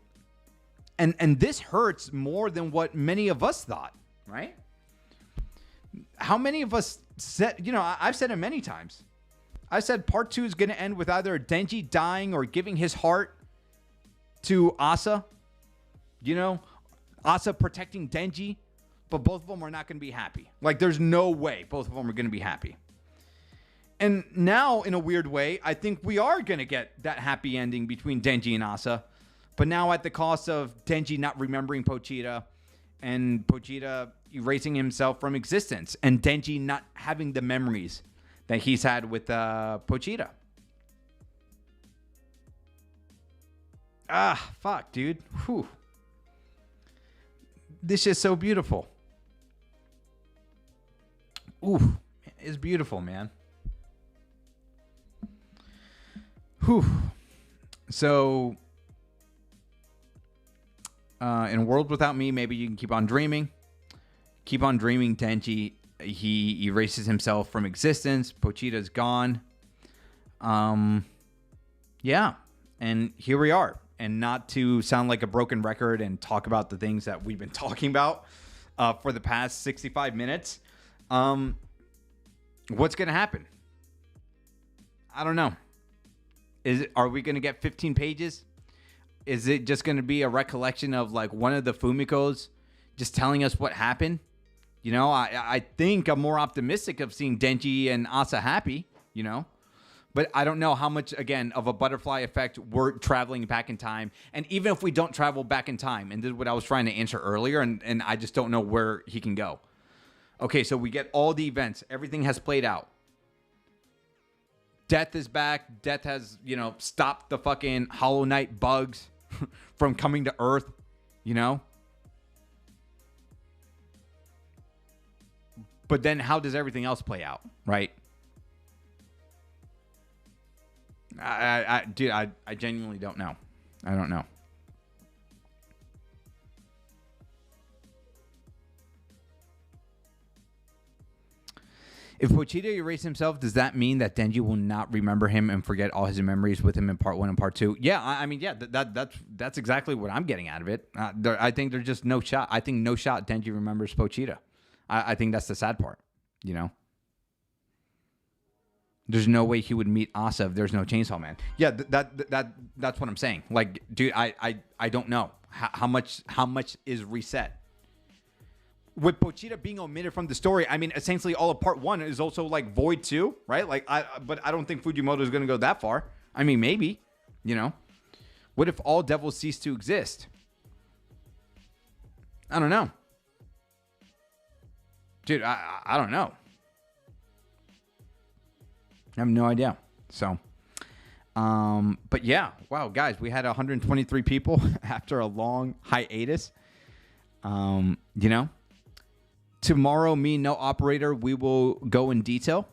and this hurts more than what many of us thought, right? How many of us said, you know, I've said it many times. I said part 2 is going to end with either Denji dying or giving his heart to Asa, you know, Asa protecting Denji, but both of them are not going to be happy. Like, there's no way both of them are going to be happy. And now, in a weird way, I think we are going to get that happy ending between Denji and Asa, but now at the cost of Denji not remembering Pochita and Pochita erasing himself from existence and Denji not having the memories that he's had with Pochita. Fuck, dude. Whew. This is so beautiful. Ooh, it's beautiful, man. Whew. So, in a world without me, maybe you can keep on dreaming. Keep on dreaming, Denji. He erases himself from existence. Pochita's gone. Yeah. And here we are. And not to sound like a broken record and talk about the things that we've been talking about for the past 65 minutes. What's going to happen? I don't know. Are we going to get 15 pages? Is it just going to be a recollection of like one of the Fumikos just telling us what happened? You know, I think I'm more optimistic of seeing Denji and Asa happy, you know. But I don't know how much, again, of a butterfly effect we're traveling back in time. And even if we don't travel back in time, and this is what I was trying to answer earlier, and I just don't know where he can go. Okay, so we get all the events. Everything has played out. Death is back. Death has, stopped the fucking Hollow Knight bugs from coming to Earth, But then how does everything else play out, right? Dude, I genuinely don't know. I don't know. If Pochita erased himself, does that mean that Denji will not remember him and forget all his memories with him in part 1 and part 2? Yeah, I mean, yeah, that's exactly what I'm getting out of it. I think there's just no shot. I think no shot Denji remembers Pochita. I think that's the sad part, There's no way he would meet Asa if there's no Chainsaw Man. Yeah, that's what I'm saying. Like, dude, I don't know how much is reset. With Pochita being omitted from the story, I mean, essentially all of part 1 is also like void too, right? Like, but I don't think Fujimoto is going to go that far. I mean, maybe, What if all devils cease to exist? I don't know, dude. I don't know. I have no idea. So, but yeah, wow, guys, we had 123 people after a long hiatus. Tomorrow, me, no operator, we will go in detail,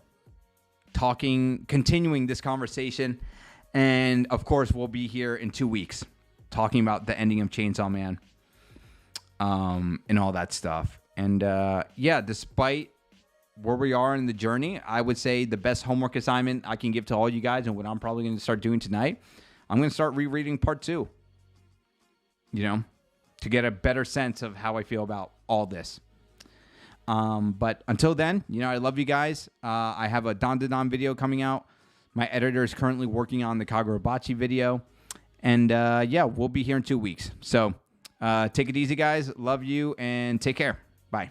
continuing this conversation. And of course, we'll be here in 2 weeks talking about the ending of Chainsaw Man, and all that stuff. And yeah, despite where we are in the journey, I would say the best homework assignment I can give to all you guys, and what I'm probably going to start doing tonight, I'm going to start rereading part 2, to get a better sense of how I feel about all this. But until then, I love you guys. I have a Don video coming out. My editor is currently working on the Kagurabachi video. And yeah, we'll be here in 2 weeks. So take it easy, guys. Love you and take care. Bye.